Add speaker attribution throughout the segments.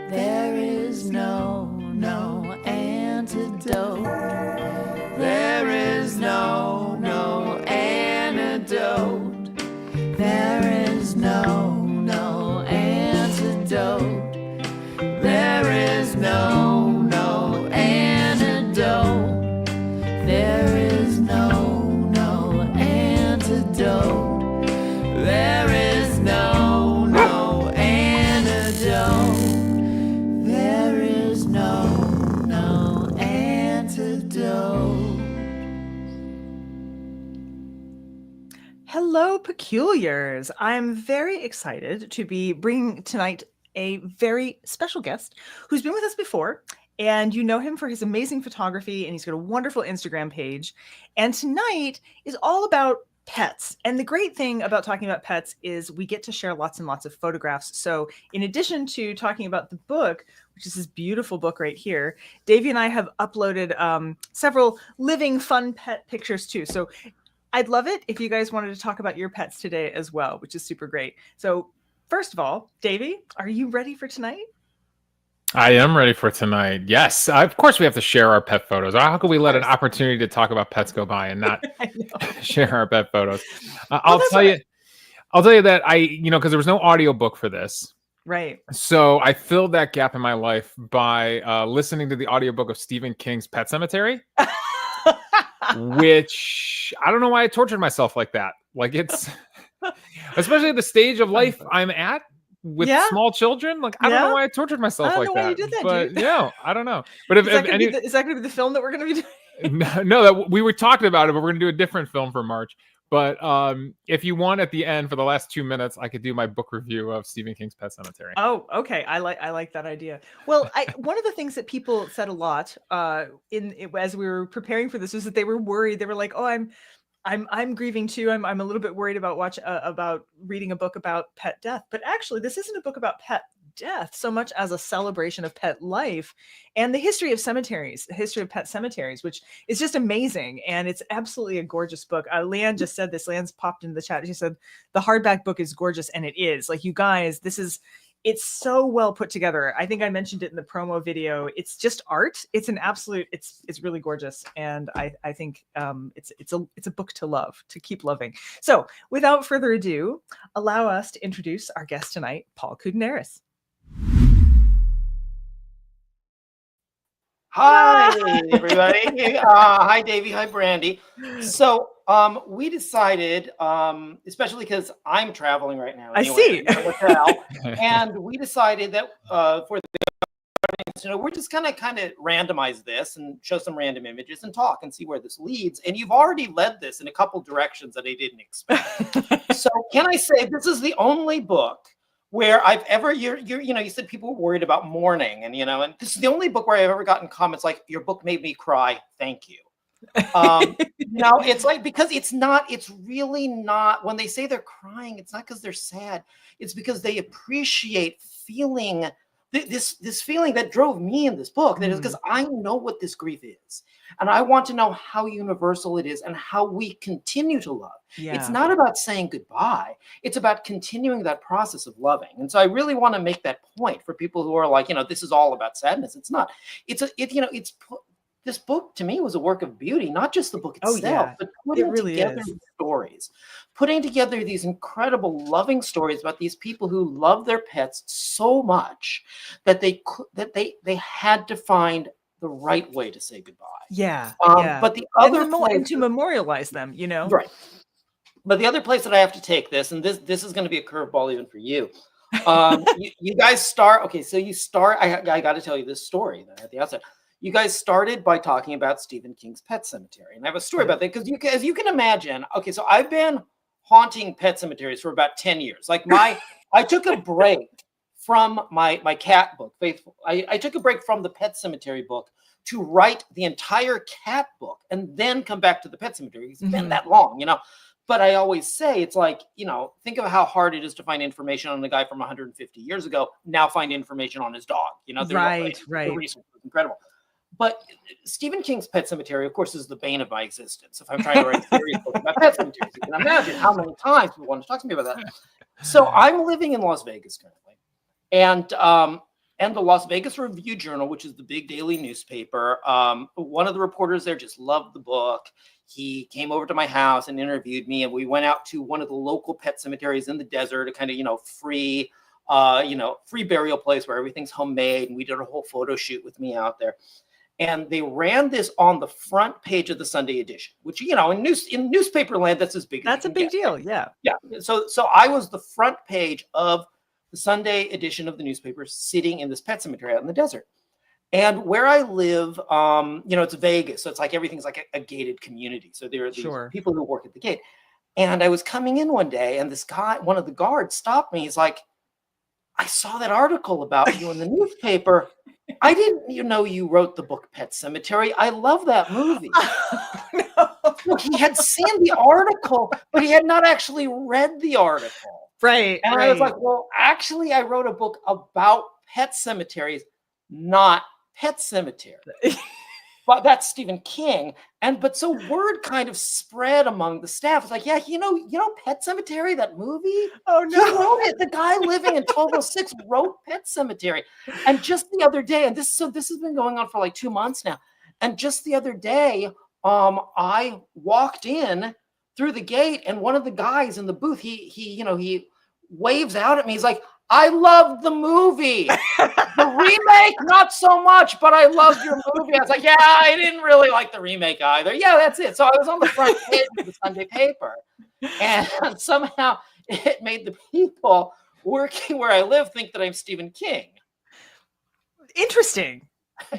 Speaker 1: There is no antidote. There is no antidote. There is no antidote. There is no antidote. There is no antidote. There is no antidote. There is no antidote.
Speaker 2: Hello, peculiars. I'm very excited to be bringing tonight a very special guest who's been with us before, and you know him for his amazing photography, and he's got a wonderful Instagram page. And tonight is all about pets. And the great thing about talking about pets is we get to share lots and lots of photographs. So in addition to talking about the book, which is this beautiful book right here, Davey and I have uploaded several living fun pet pictures too. So I'd love it if you guys wanted to talk about your pets today as well, which is super great. So first of all, Davey, are you ready for tonight?
Speaker 3: I am ready for tonight. Yes, of course we have to share our pet photos. How could we let an opportunity to talk about pets go by and not share our pet photos? I'll tell you that because there was no audiobook for this.
Speaker 2: Right.
Speaker 3: So I filled that gap in my life by listening to the audiobook of Stephen King's Pet Cemetery. Which I don't know why I tortured myself like that. Like it's especially at the stage of life I'm at with small children. Like I don't know why I tortured myself like that.
Speaker 2: I don't know why you did that,
Speaker 3: but
Speaker 2: dude.
Speaker 3: yeah, I don't know. But
Speaker 2: is that going to be the film that we're going to be doing?
Speaker 3: No, that we were talking about it, but we're going to do a different film for March. But if you want at the end for the last 2 minutes, I could do my book review of Stephen King's Pet Cemetery.
Speaker 2: Oh, okay. I like that idea. Well, one of the things that people said a lot as we were preparing for this was that they were worried. They were like, "Oh, I'm grieving too. I'm a little bit worried about reading a book about pet death." But actually, this isn't a book about pet death so much as a celebration of pet life and the history of cemeteries, the history of pet cemeteries, which is just amazing. And it's absolutely a gorgeous book. Leanne just said this. Leanne's popped into the chat. She said the hardback book is gorgeous, and it is. Like, you guys, it's so well put together. I think I mentioned it in the promo video. It's just art. It's an absolute. It's really gorgeous, and I think it's a book to love, to keep loving. So, without further ado, allow us to introduce our guest tonight, Paul Koudounaris.
Speaker 4: Hi, everybody. Hi, Davey. Hi, Brandy. So we decided, especially because I'm traveling right now.
Speaker 2: Anyway, I see.
Speaker 4: Hotel, and we decided that for the audience, we're just gonna kind of randomize this and show some random images and talk and see where this leads. And you've already led this in a couple directions that I didn't expect. So can I say this is the only book where I've ever, you said people were worried about mourning, and and this is the only book where I've ever gotten comments like, "Your book made me cry. Thank you." It's like, because it's really not, when they say they're crying, it's not because they're sad. It's because they appreciate feeling this feeling that drove me in this book. That is because I know what this grief is. And I want to know how universal it is and how we continue to love. Yeah. It's not about saying goodbye. It's about continuing that process of loving. And so I really want to make that point for people who are like, this is all about sadness. It's not. This book to me was a work of beauty, not just the book itself, but putting together the stories, putting together these incredible loving stories about these people who love their pets so much that they had to find the right way to say goodbye.
Speaker 2: Yeah.
Speaker 4: But the other
Speaker 2: and to memorialize them,
Speaker 4: right. But the other place that I have to take this, and this is going to be a curveball even for you. You guys start. Okay, so you start. I got to tell you this story then at the outset. You guys started by talking about Stephen King's Pet Cemetery, and I have a story about that because as you can imagine. Okay, so I've been haunting pet cemeteries for about 10 years. Like I took a break from my cat book, Faithful. I took a break from the Pet Cemetery book to write the entire cat book and then come back to the Pet Cemetery. It's been that long, But I always say, it's like, think of how hard it is to find information on the guy from 150 years ago. Now find information on his dog.
Speaker 2: Right.
Speaker 4: The research is incredible. But Stephen King's Pet Cemetery, of course, is the bane of my existence. If I'm trying to write a serious book about pet cemeteries, you can imagine how many times people want to talk to me about that. So I'm living in Las Vegas currently. And And the Las Vegas Review-Journal, which is the big daily newspaper, one of the reporters there just loved the book. He came over to my house and interviewed me, and we went out to one of the local pet cemeteries in the desert, a kind of, free burial place where everything's homemade. And we did a whole photo shoot with me out there. And they ran this on the front page of the Sunday edition, which, in newspaper land, that's as big as
Speaker 2: That's a big deal. Yeah.
Speaker 4: Yeah. So I was the front page of the Sunday edition of the newspaper, sitting in this pet cemetery out in the desert. And where I live, it's Vegas. So it's like everything's like a gated community. So there are these people who work at the gate. And I was coming in one day, and this guy, one of the guards, stopped me. He's like, "I saw that article about you in the newspaper. I didn't you wrote the book Pet Cemetery. I love that movie." No. He had seen the article, but he had not actually read the article.
Speaker 2: Right.
Speaker 4: And I was like, well, actually, I wrote a book about pet cemeteries, not Pet Cemetery. But that's Stephen King. But so word kind of spread among the staff. It's like, yeah, Pet Cemetery, that movie?
Speaker 2: Oh, no.
Speaker 4: He wrote it. The guy living in 1206 wrote Pet Cemetery. And just the other day, and this has been going on for like 2 months now. And just the other day, I walked in through the gate, and one of the guys in the booth, he waves out at me. He's like, "I loved the movie. The remake, not so much, but I loved your movie." I was like, "Yeah, I didn't really like the remake either." Yeah, that's it. So I was on the front page of the Sunday paper, and somehow it made the people working where I live think that I'm Stephen King.
Speaker 2: Interesting.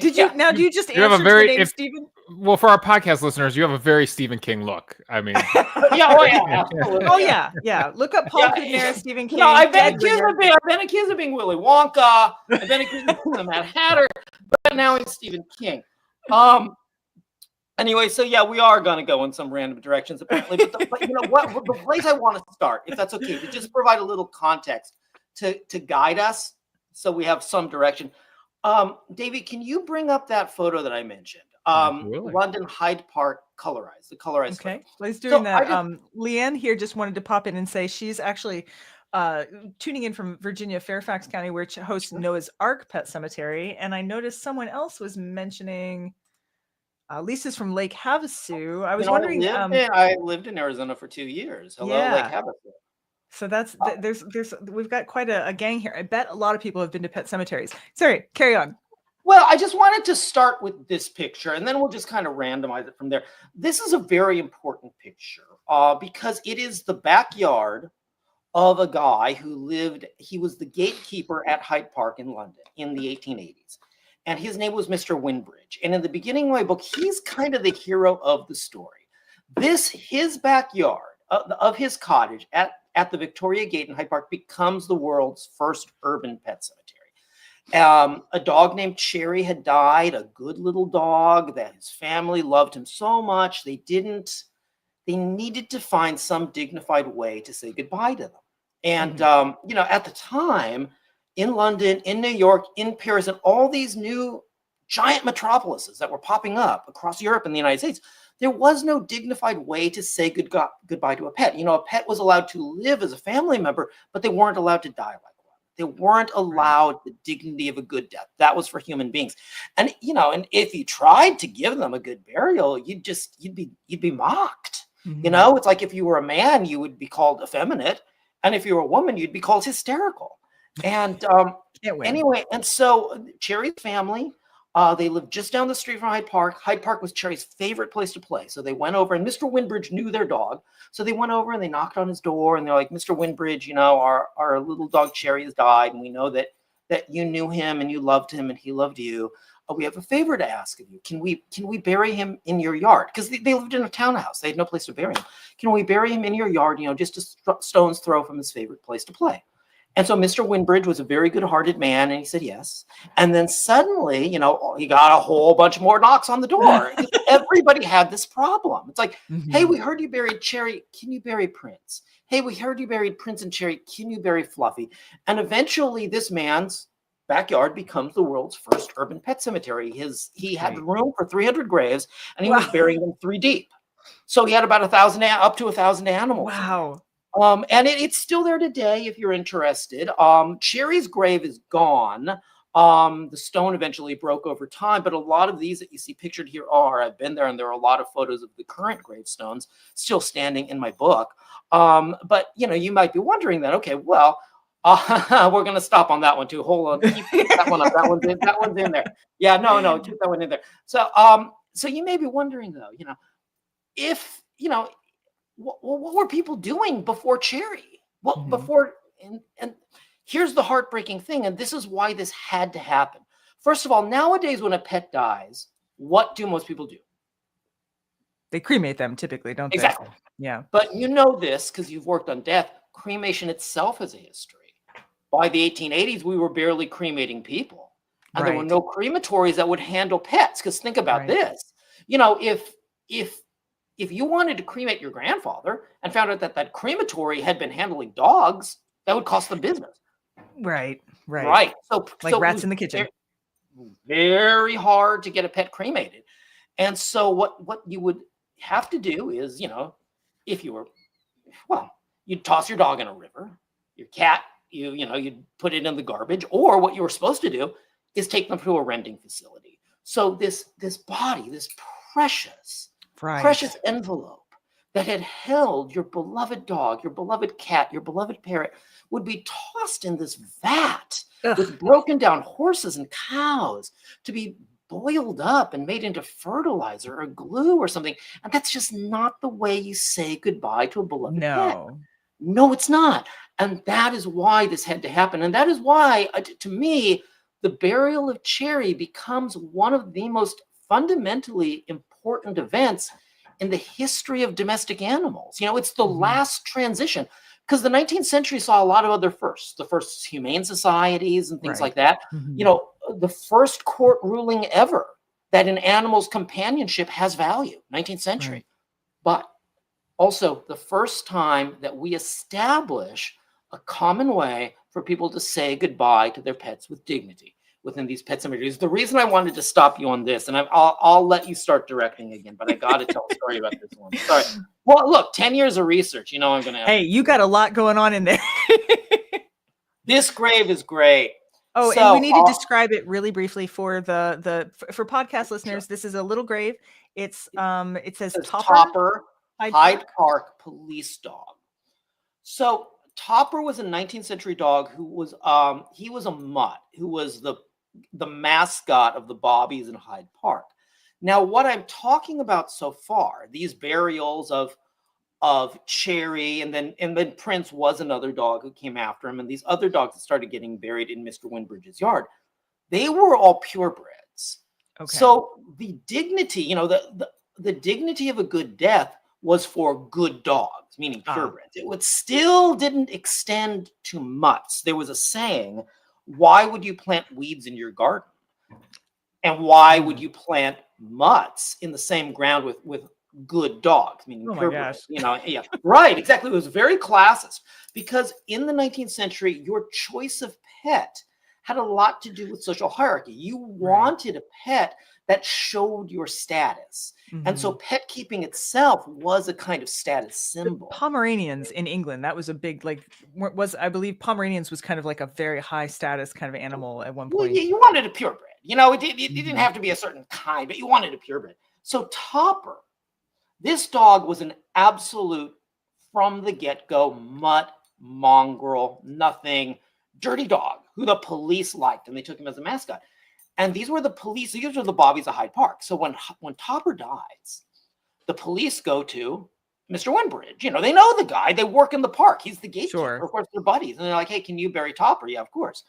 Speaker 2: Did you now? Do you just
Speaker 3: You have
Speaker 2: answer
Speaker 3: a very
Speaker 2: to the name Stephen?
Speaker 3: Well, for our podcast listeners, you have a very Stephen King look. I mean,
Speaker 4: Absolutely.
Speaker 2: Oh yeah. Look up Paul Koudounaris, Stephen King.
Speaker 4: No, I've been accused of being Willy Wonka. I've been accused of being the Mad Hatter, but now it's Stephen King. Anyway, so yeah, we are going to go in some random directions apparently. But you know what? The place I want to start, if that's okay, to just provide a little context to guide us, so we have some direction. David, can you bring up that photo that I mentioned? London Hyde Park colorized, the colorized.
Speaker 2: Okay,
Speaker 4: photo.
Speaker 2: let's doing that. Leanne here just wanted to pop in and say she's actually tuning in from Virginia, Fairfax County, which hosts Noah's Ark Pet Cemetery. And I noticed someone else was mentioning Lisa's from Lake Havasu. I was wondering.
Speaker 4: I lived in Arizona for 2 years. Hello, Lake Havasu.
Speaker 2: So that's we've got quite a gang here. I bet a lot of people have been to pet cemeteries. Sorry, carry on.
Speaker 4: Well, I just wanted to start with this picture, and then we'll just kind of randomize it from there. This is a very important picture because it is the backyard of a guy who lived. He was the gatekeeper at Hyde Park in London in the 1880s. And his name was Mr. Winbridge. And in the beginning of my book, he's kind of the hero of the story. His backyard of his cottage at the Victoria Gate in Hyde Park becomes the world's first urban pet cemetery. A dog named Cherry had died, a good little dog that his family loved him so much. They needed to find some dignified way to say goodbye to them. And, at the time in London, in New York, in Paris, and all these new giant metropolises that were popping up across Europe and the United States, there was no dignified way to say goodbye to a pet. A pet was allowed to live as a family member, but they weren't allowed to die like one. They weren't allowed the dignity of a good death. That was for human beings. And, and if you tried to give them a good burial, you'd be mocked. Mm-hmm. It's like if you were a man, you would be called effeminate. And if you were a woman, you'd be called hysterical. And anyway, and so Cherry's family, they lived just down the street from Hyde Park. Hyde Park was Cherry's favorite place to play. So they went over, and Mr. Winbridge knew their dog. So they went over and they knocked on his door, and they're like, "Mr. Winbridge, our little dog Cherry has died, and we know that you knew him and you loved him and he loved you. We have a favor to ask of you. Can we bury him in your yard?" Because they lived in a townhouse. They had no place to bury him. "Can we bury him in your yard, just a stone's throw from his favorite place to play?" And so Mr. Winbridge was a very good-hearted man, and he said yes. And then suddenly, he got a whole bunch more knocks on the door. Everybody had this problem. It's like, "Hey, we heard you buried Cherry. Can you bury Prince? Hey, we heard you buried Prince and Cherry. Can you bury Fluffy?" And eventually, this man's backyard becomes the world's first urban pet cemetery. He had room for 300 graves, and he was burying them 3 deep. So he had about up to 1,000 animals.
Speaker 2: Wow.
Speaker 4: And it's still there today if you're interested. Cherry's grave is gone. The stone eventually broke over time, but a lot of these that you see pictured here I've been there, and there are a lot of photos of the current gravestones still standing in my book. But you might be wondering then, okay, well, we're going to stop on that one too. Hold on, keep that one up. That one's in there. Yeah, no, keep that one in there. So, so you may be wondering though, if what were people doing before Cherry? Well, before and here's the heartbreaking thing, and this is why this had to happen. First of all, nowadays when a pet dies, what do most people do?
Speaker 2: They cremate them typically, don't they?
Speaker 4: Exactly.
Speaker 2: Yeah.
Speaker 4: But this because you've worked on death. Cremation itself has a history. By the 1880s, we were barely cremating people. And there were no crematories that would handle pets. Because think about this. If you wanted to cremate your grandfather and found out that crematory had been handling dogs, that would cost them business.
Speaker 2: Right.
Speaker 4: So
Speaker 2: rats in the kitchen.
Speaker 4: Very hard to get a pet cremated. And so what you would have to do is, if you were, you'd toss your dog in a river, your cat, you'd put it in the garbage, or what you were supposed to do is take them to a renting facility. So this body, this precious envelope that had held your beloved dog, your beloved cat, your beloved parrot would be tossed in this vat with broken down horses and cows to be boiled up and made into fertilizer or glue or something. And that's just not the way you say goodbye to a beloved pet. No, it's not. And that is why this had to happen. And that is why, to me, the burial of Cherry becomes one of the most fundamentally important events in the history of domestic animals. It's the last transition, because the 19th century saw a lot of other firsts, the first humane societies and things like that. The first court ruling ever that an animal's companionship has value, 19th century. But also the first time that we establish a common way for people to say goodbye to their pets with dignity within these pet cemeteries. The reason I wanted to stop you on this, and I'll let you start directing again, but I got to tell a story about this one. Sorry. Well, look, 10 years of research, I'm going to.
Speaker 2: Hey, you got a lot going on in there.
Speaker 4: This grave is great.
Speaker 2: Oh, and we need to describe it really briefly for for podcast listeners. This is a little grave. It says Topper
Speaker 4: Hyde Park police dog. So Topper was a 19th century dog who was he was a mutt who was the mascot of the Bobbies in Hyde Park. Now, what I'm talking about so far, these burials of Cherry, and then Prince was another dog who came after him, and these other dogs that started getting buried in Mr. Winbridge's yard, they were all purebreds. Okay. So the dignity, the dignity of a good death was for good dogs, meaning purebreds. It still didn't extend to mutts. There was a saying, why would you plant weeds in your garden? And why would you plant mutts in the same ground with good dogs, meaning purebreds? Yeah, right, exactly. It was very classist, because in the 19th century, your choice of pet had a lot to do with social hierarchy. You wanted a pet that showed your status. And so pet keeping itself was a kind of status symbol.
Speaker 2: The Pomeranians in England, that was a big, I believe Pomeranians was kind of like a very high status kind of animal at one point.
Speaker 4: Well, you wanted a purebred. It didn't have to be a certain kind, but you wanted a purebred. So Topper, this dog was an absolute, from the get-go, mutt, mongrel, nothing, dirty dog who the police liked, and they took him as a mascot. And these were the Bobbies of Hyde Park. So when Topper dies, the police go to Mr. Winbridge. They know the guy. They work in the park. He's the gatekeeper. Sure. Of course, they're buddies. And they're like, hey, can you bury Topper? Yeah, of course.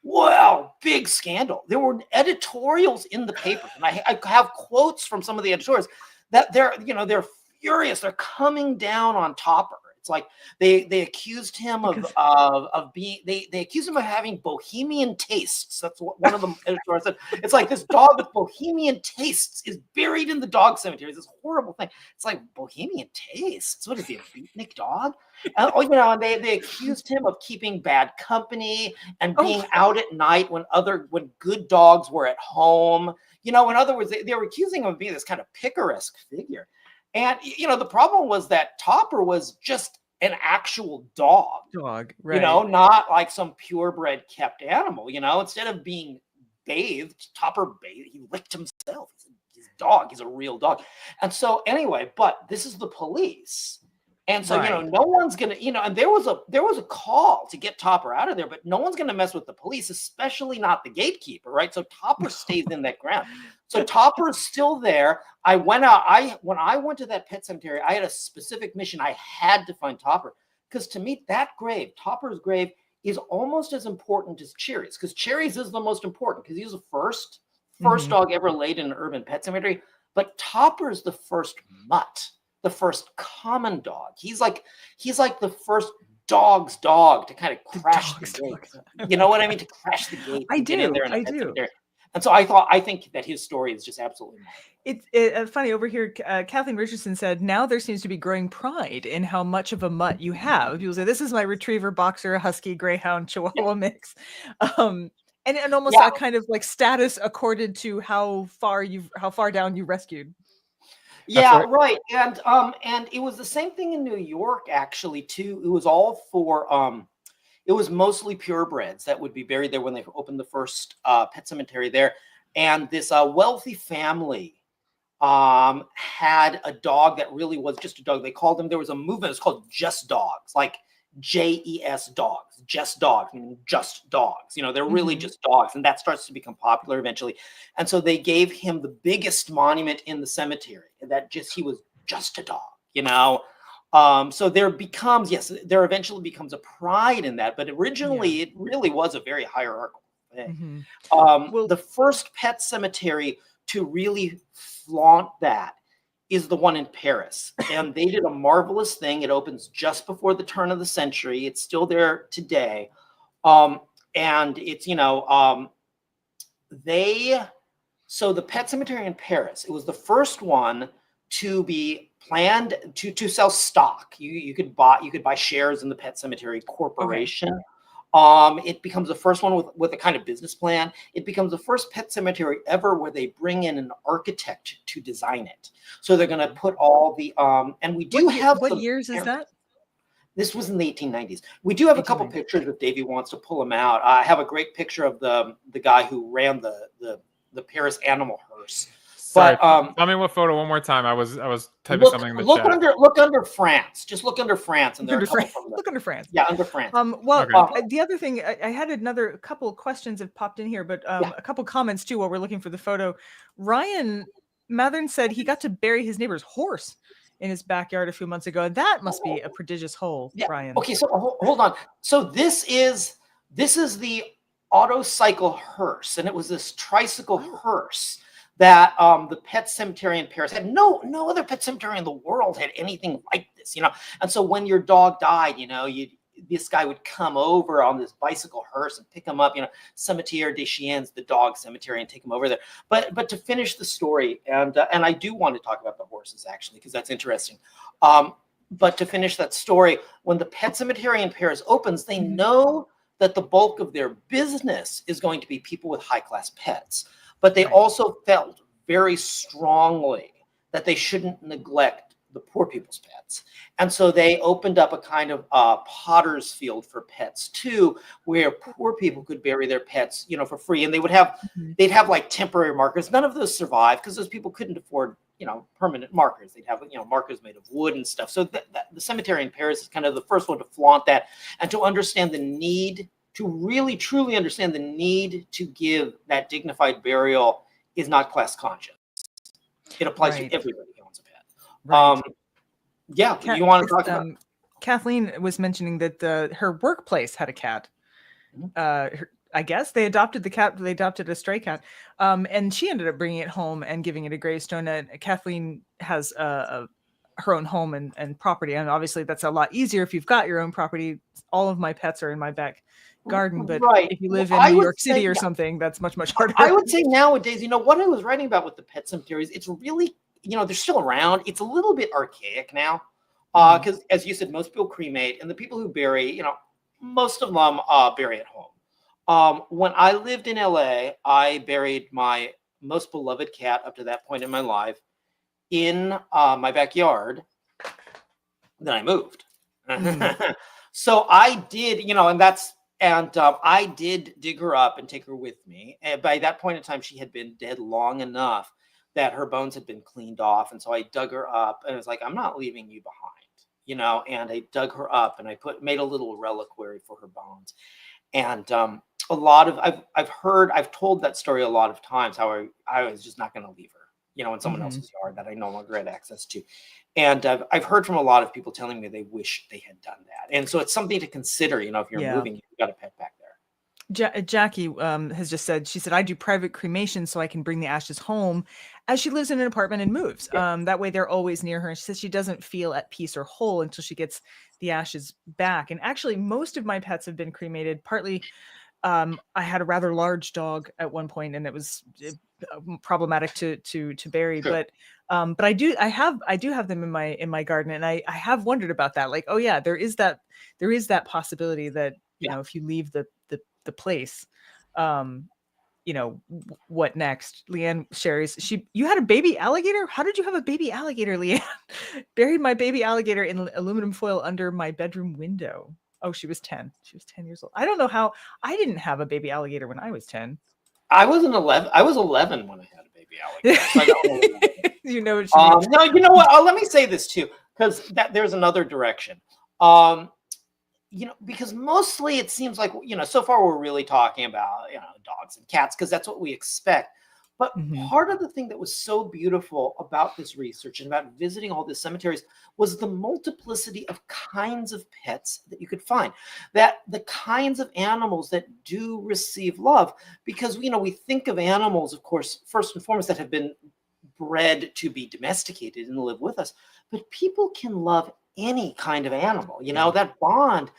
Speaker 4: Well, big scandal. There were editorials in the papers. And I have quotes from some of the editorials that they're furious. They're coming down on Topper. It's like they accused him of being they accused him of having bohemian tastes. That's what one of them editors said. It's like this dog with bohemian tastes is buried in the dog cemetery. It's this horrible thing. It's like bohemian tastes. What is he, a beatnik dog? And and they accused him of keeping bad company and being out at night when good dogs were at home. In other words, they were accusing him of being this kind of picaresque figure. And, the problem was that Topper was just an actual dog. Right. Not like some purebred kept animal. Instead of being bathed. Topper bathed. He licked himself. He's a dog. He's a real dog. And so anyway, but this is the police. And so,
Speaker 2: Right.
Speaker 4: no one's going to, and there was a call to get Topper out of there, but no one's going to mess with the police, especially not the gatekeeper, right? So Topper stays in that ground. So Topper is still there. I went out. When I went to that pet cemetery, I had a specific mission. I had to find Topper because to me, that grave, Topper's grave, is almost as important as Cherry's, because Cherry's is the most important because he's the first dog ever laid in an urban pet cemetery. But Topper's the first mutt. The first common dog. He's like the first dog's dog to kind of crash the gate. You know what I mean? To crash the gate.
Speaker 2: I
Speaker 4: get in
Speaker 2: do.
Speaker 4: there in a
Speaker 2: I
Speaker 4: pet
Speaker 2: do.
Speaker 4: cemetery. And so I think that his story is just absolutely marvelous.
Speaker 2: It's funny over here. Kathleen Richardson said, now there seems to be growing pride in how much of a mutt you have. People say, this is my retriever, boxer, husky, greyhound, chihuahua mix. And almost a kind of like status accorded to how far down you rescued.
Speaker 4: Yeah, right. And it was the same thing in New York, actually, too. It was all for it was mostly purebreds that would be buried there when they opened the first pet cemetery there. And this wealthy family had a dog that really was just a dog. They called them, there was a movement, it's called Just Dogs, like JES dogs, just dogs, meaning just dogs. They're really just dogs. And that starts to become popular eventually. And so they gave him the biggest monument in the cemetery, and he was just a dog, So there eventually becomes a pride in that. But originally it really was a very hierarchical thing. The first pet cemetery to really flaunt that is the one in Paris. And they did a marvelous thing. It opens just before the turn of the century. It's still there today. And it's, so the pet cemetery in Paris, it was the first one to be planned to sell stock. You could buy shares in the Pet Cemetery Corporation. Okay. It becomes the first one with a kind of business plan. It becomes the first pet cemetery ever where they bring in an architect to design it. So they're going to put all the and we do have
Speaker 2: what years is that?
Speaker 4: This was in the 1890s. We do have a couple pictures if Davey wants to pull them out. I have a great picture of the guy who ran the Paris animal hearse.
Speaker 3: Sorry,
Speaker 4: but
Speaker 3: tell me what photo one more time. I was typing something in the chat.
Speaker 4: Look under France. Just look under France, and
Speaker 2: look under France.
Speaker 4: Yeah, under France.
Speaker 2: The other thing, I had a couple of questions have popped in here, but a couple comments too while we're looking for the photo. Ryan Mathern said he got to bury his neighbor's horse in his backyard a few months ago. That must be a prodigious hole, Ryan.
Speaker 4: Okay, so hold on. So this is the autocycle hearse, and it was this tricycle hearse that the pet cemetery in Paris had. No other pet cemetery in the world had anything like this, And so when your dog died, this guy would come over on this bicycle hearse and pick him up, Cimetière des Chiens, the dog cemetery, and take him over there. But to finish the story, and I do want to talk about the horses actually, because that's interesting. But to finish that story, when the pet cemetery in Paris opens, they know that the bulk of their business is going to be people with high-class pets. But they also felt very strongly that they shouldn't neglect the poor people's pets. And so they opened up a kind of potter's field for pets too, where poor people could bury their pets, for free. And they'd have like temporary markers. None of those survived because those people couldn't afford, permanent markers. They'd have, markers made of wood and stuff. So the cemetery in Paris is kind of the first one to flaunt that and to understand the need, to really truly understand the need to give that dignified burial is not class conscious. It applies to everybody who owns a pet.
Speaker 2: Right.
Speaker 4: You want to talk about?
Speaker 2: Kathleen was mentioning that her workplace had a cat. I guess they adopted the cat. They adopted a stray cat, and she ended up bringing it home and giving it a gravestone. And Kathleen has her own home and property, and obviously that's a lot easier if you've got your own property. All of my pets are in my back garden, but if you live in New York City or something, that's much harder.
Speaker 4: I would say nowadays, what I was writing about with the pet cemeteries, it's really, they're still around. It's a little bit archaic now, because as you said, most people cremate, and the people who bury, most of them bury at home. When I lived in LA, I buried my most beloved cat up to that point in my life in my backyard. Then I moved. So I did, and that's I did dig her up and take her with me. And by that point in time, she had been dead long enough that her bones had been cleaned off. And so I dug her up and I was like, I'm not leaving you behind, and I dug her up and I made a little reliquary for her bones. And a lot of, I've told that story a lot of times, how I was just not going to leave her, in someone else's yard that I no longer had access to. And I've heard from a lot of people telling me they wish they had done that. And so it's something to consider, if you're moving, you've got a pet back there.
Speaker 2: Jackie has just said, she said, I do private cremation so I can bring the ashes home as she lives in an apartment and moves.
Speaker 4: Yeah.
Speaker 2: That way they're always near her. And she says she doesn't feel at peace or whole until she gets the ashes back. And actually, most of my pets have been cremated. Partly, I had a rather large dog at one point, and it was problematic to bury.
Speaker 4: Sure.
Speaker 2: But I do have them in my garden, and I have wondered about that. Like, oh yeah, there is that possibility that if you leave the place, what next? Leanne shares, you had a baby alligator? How did you have a baby alligator, Leanne? Buried my baby alligator in aluminum foil under my bedroom window. Oh, she was 10. She was 10 years old. I don't know how. I didn't have a baby alligator when I was 10.
Speaker 4: I wasn't 11. I was 11 when I had a baby alligator. So I don't know.
Speaker 2: You know what she means.
Speaker 4: No, you know what? Let me say this too, because there's another direction. Because mostly it seems like, so far we're really talking about, dogs and cats, because that's what we expect. But part of the thing that was so beautiful about this research and about visiting all these cemeteries was the multiplicity of kinds of pets that you could find, that the kinds of animals that do receive love, because, we think of animals, of course, first and foremost, that have been bred to be domesticated and live with us, but people can love any kind of animal, that bond.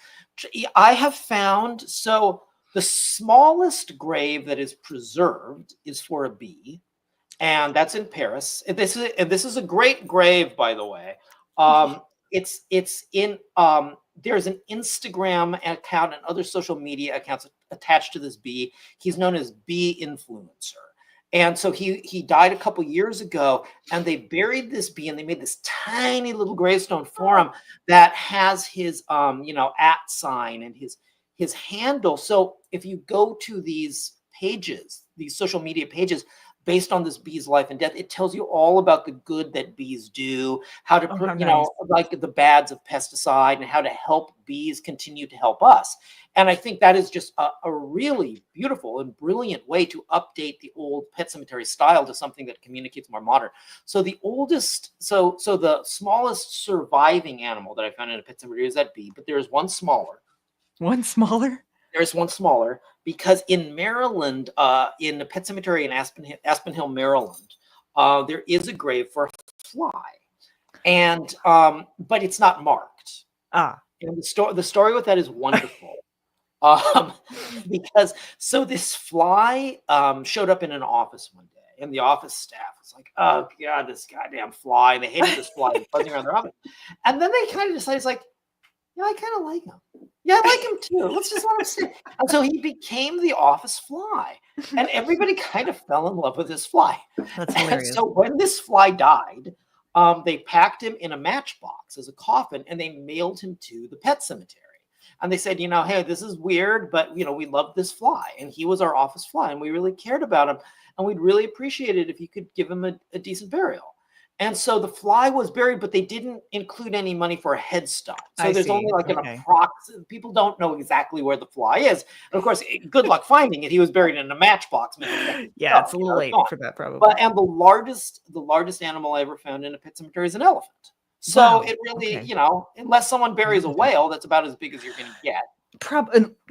Speaker 4: I have found, so the smallest grave that is preserved is for a bee, and that's in Paris. This is a great grave, by the way. It's in there's an Instagram account and other social media accounts attached to this bee. He's known as Bee Influencer. And so he died a couple years ago, and they buried this bee, and they made this tiny little gravestone for him that has his @ sign and his handle. So if you go to these pages, these social media pages based on this bee's life and death, it tells you all about the good that bees do, how to
Speaker 2: nice.
Speaker 4: like the bads of pesticide, and how to help bees continue to help us. And I think that is just a really beautiful and brilliant way to update the old pet cemetery style to something that communicates more modern. So the smallest surviving animal that I found in a pet cemetery is that bee, but there is one smaller.
Speaker 2: One smaller?
Speaker 4: There's one smaller, because in Maryland, in the pet cemetery in Aspen Hill, Maryland, there is a grave for a fly, and but it's not marked. And the story with that is wonderful. Because this fly showed up in an office one day, and the office staff was like, "Oh God, this goddamn fly!" And they hated this fly buzzing around their office. And then they kind of decided, it's like, yeah, I kind of like him. Yeah, I like him too. Let's just let him sit. And so he became the office fly, and everybody kind of fell in love with this fly.
Speaker 2: That's hilarious.
Speaker 4: And so when this fly died, they packed him in a matchbox as a coffin, and they mailed him to the pet cemetery. And they said, hey, this is weird, but we love this fly, and he was our office fly, and we really cared about him, and we'd really appreciate it if you could give him a decent burial. And so the fly was buried, but they didn't include any money for a headstone. So there's only like an approximate. People don't know exactly where the fly is. And of course, good luck finding it. He was buried in a matchbox.
Speaker 2: Yeah, it's a little late for that, probably.
Speaker 4: But and the largest animal I ever found in a pet cemetery is an elephant. So it really, unless someone buries a whale, that's about as big as you're going to get.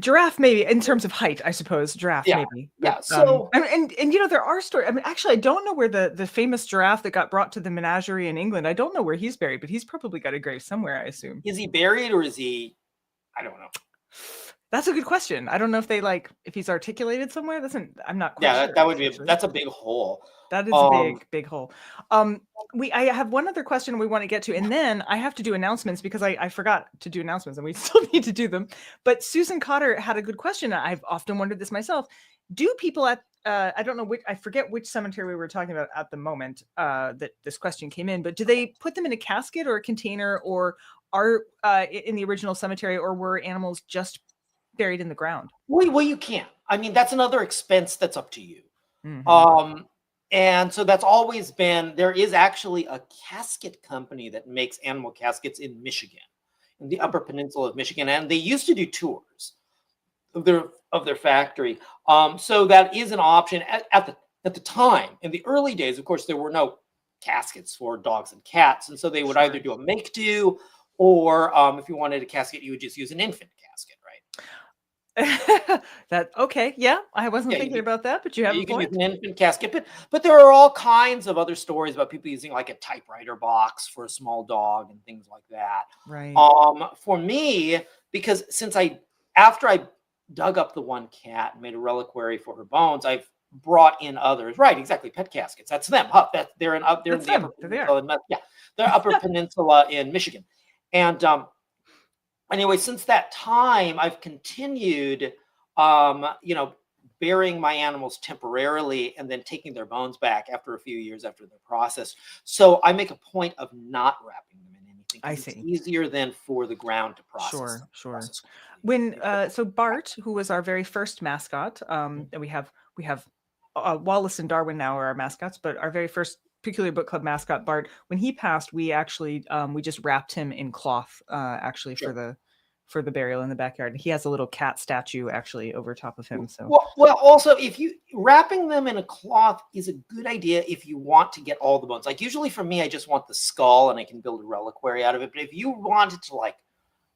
Speaker 2: Giraffe, maybe, in terms of height, I suppose. Giraffe, maybe.
Speaker 4: Yeah. So
Speaker 2: and there are stories. I mean, actually, I don't know where the famous giraffe that got brought to the menagerie in England. I don't know where he's buried, but he's probably got a grave somewhere, I assume.
Speaker 4: Is he buried, or is he? I don't know.
Speaker 2: That's a good question. I don't know if he's articulated somewhere. I'm not quite sure.
Speaker 4: That would be that's a big hole.
Speaker 2: That is a big hole. I have one other question we want to get to, and then I have to do announcements, because I forgot to do announcements, and we still need to do them. But Susan Cotter had a good question. I've often wondered this myself. Do people at I don't know I forget which cemetery we were talking about at the moment that this question came in, but do they put them in a casket or a container, or are in the original cemetery, or were animals just buried in the ground.
Speaker 4: Well, you can't. I mean, that's another expense that's up to you.
Speaker 2: Mhm.
Speaker 4: And so that's always been, there is actually a casket company that makes animal caskets in Michigan, in the Upper Peninsula of Michigan. And they used to do tours of their factory. So that is an option at the time. In the early days, of course, there were no caskets for dogs and cats. And so they would either do a make do, or if you wanted a casket, you would just use an infant casket, right?
Speaker 2: That okay, yeah. I wasn't thinking about that, but you have a
Speaker 4: You can use
Speaker 2: point.
Speaker 4: an infant casket, but there are all kinds of other stories about people using like a typewriter box for a small dog and things like that.
Speaker 2: Right.
Speaker 4: For me, because after I dug up the one cat and made a reliquary for her bones, I've brought in others. Right, exactly. Pet caskets. That's them. Huh, they're in the Upper Peninsula. Yeah, they're Upper Peninsula in Michigan. And anyway, since that time, I've continued, burying my animals temporarily and then taking their bones back after a few years after they're processed. So I make a point of not wrapping them in anything.
Speaker 2: I
Speaker 4: It's
Speaker 2: see.
Speaker 4: easier than for the ground to process.
Speaker 2: Sure.
Speaker 4: process
Speaker 2: When
Speaker 4: quickly.
Speaker 2: so Bart, who was our very first mascot, and we have Wallace and Darwin now are our mascots, but our very first Peculiar Book Club mascot, Bart, when he passed, we actually we just wrapped him in cloth actually for the burial in the backyard. And he has a little cat statue actually over top of him. So
Speaker 4: Well, also, if you wrapping them in a cloth is a good idea if you want to get all the bones. Like usually for me, I just want the skull and I can build a reliquary out of it. But if you wanted to like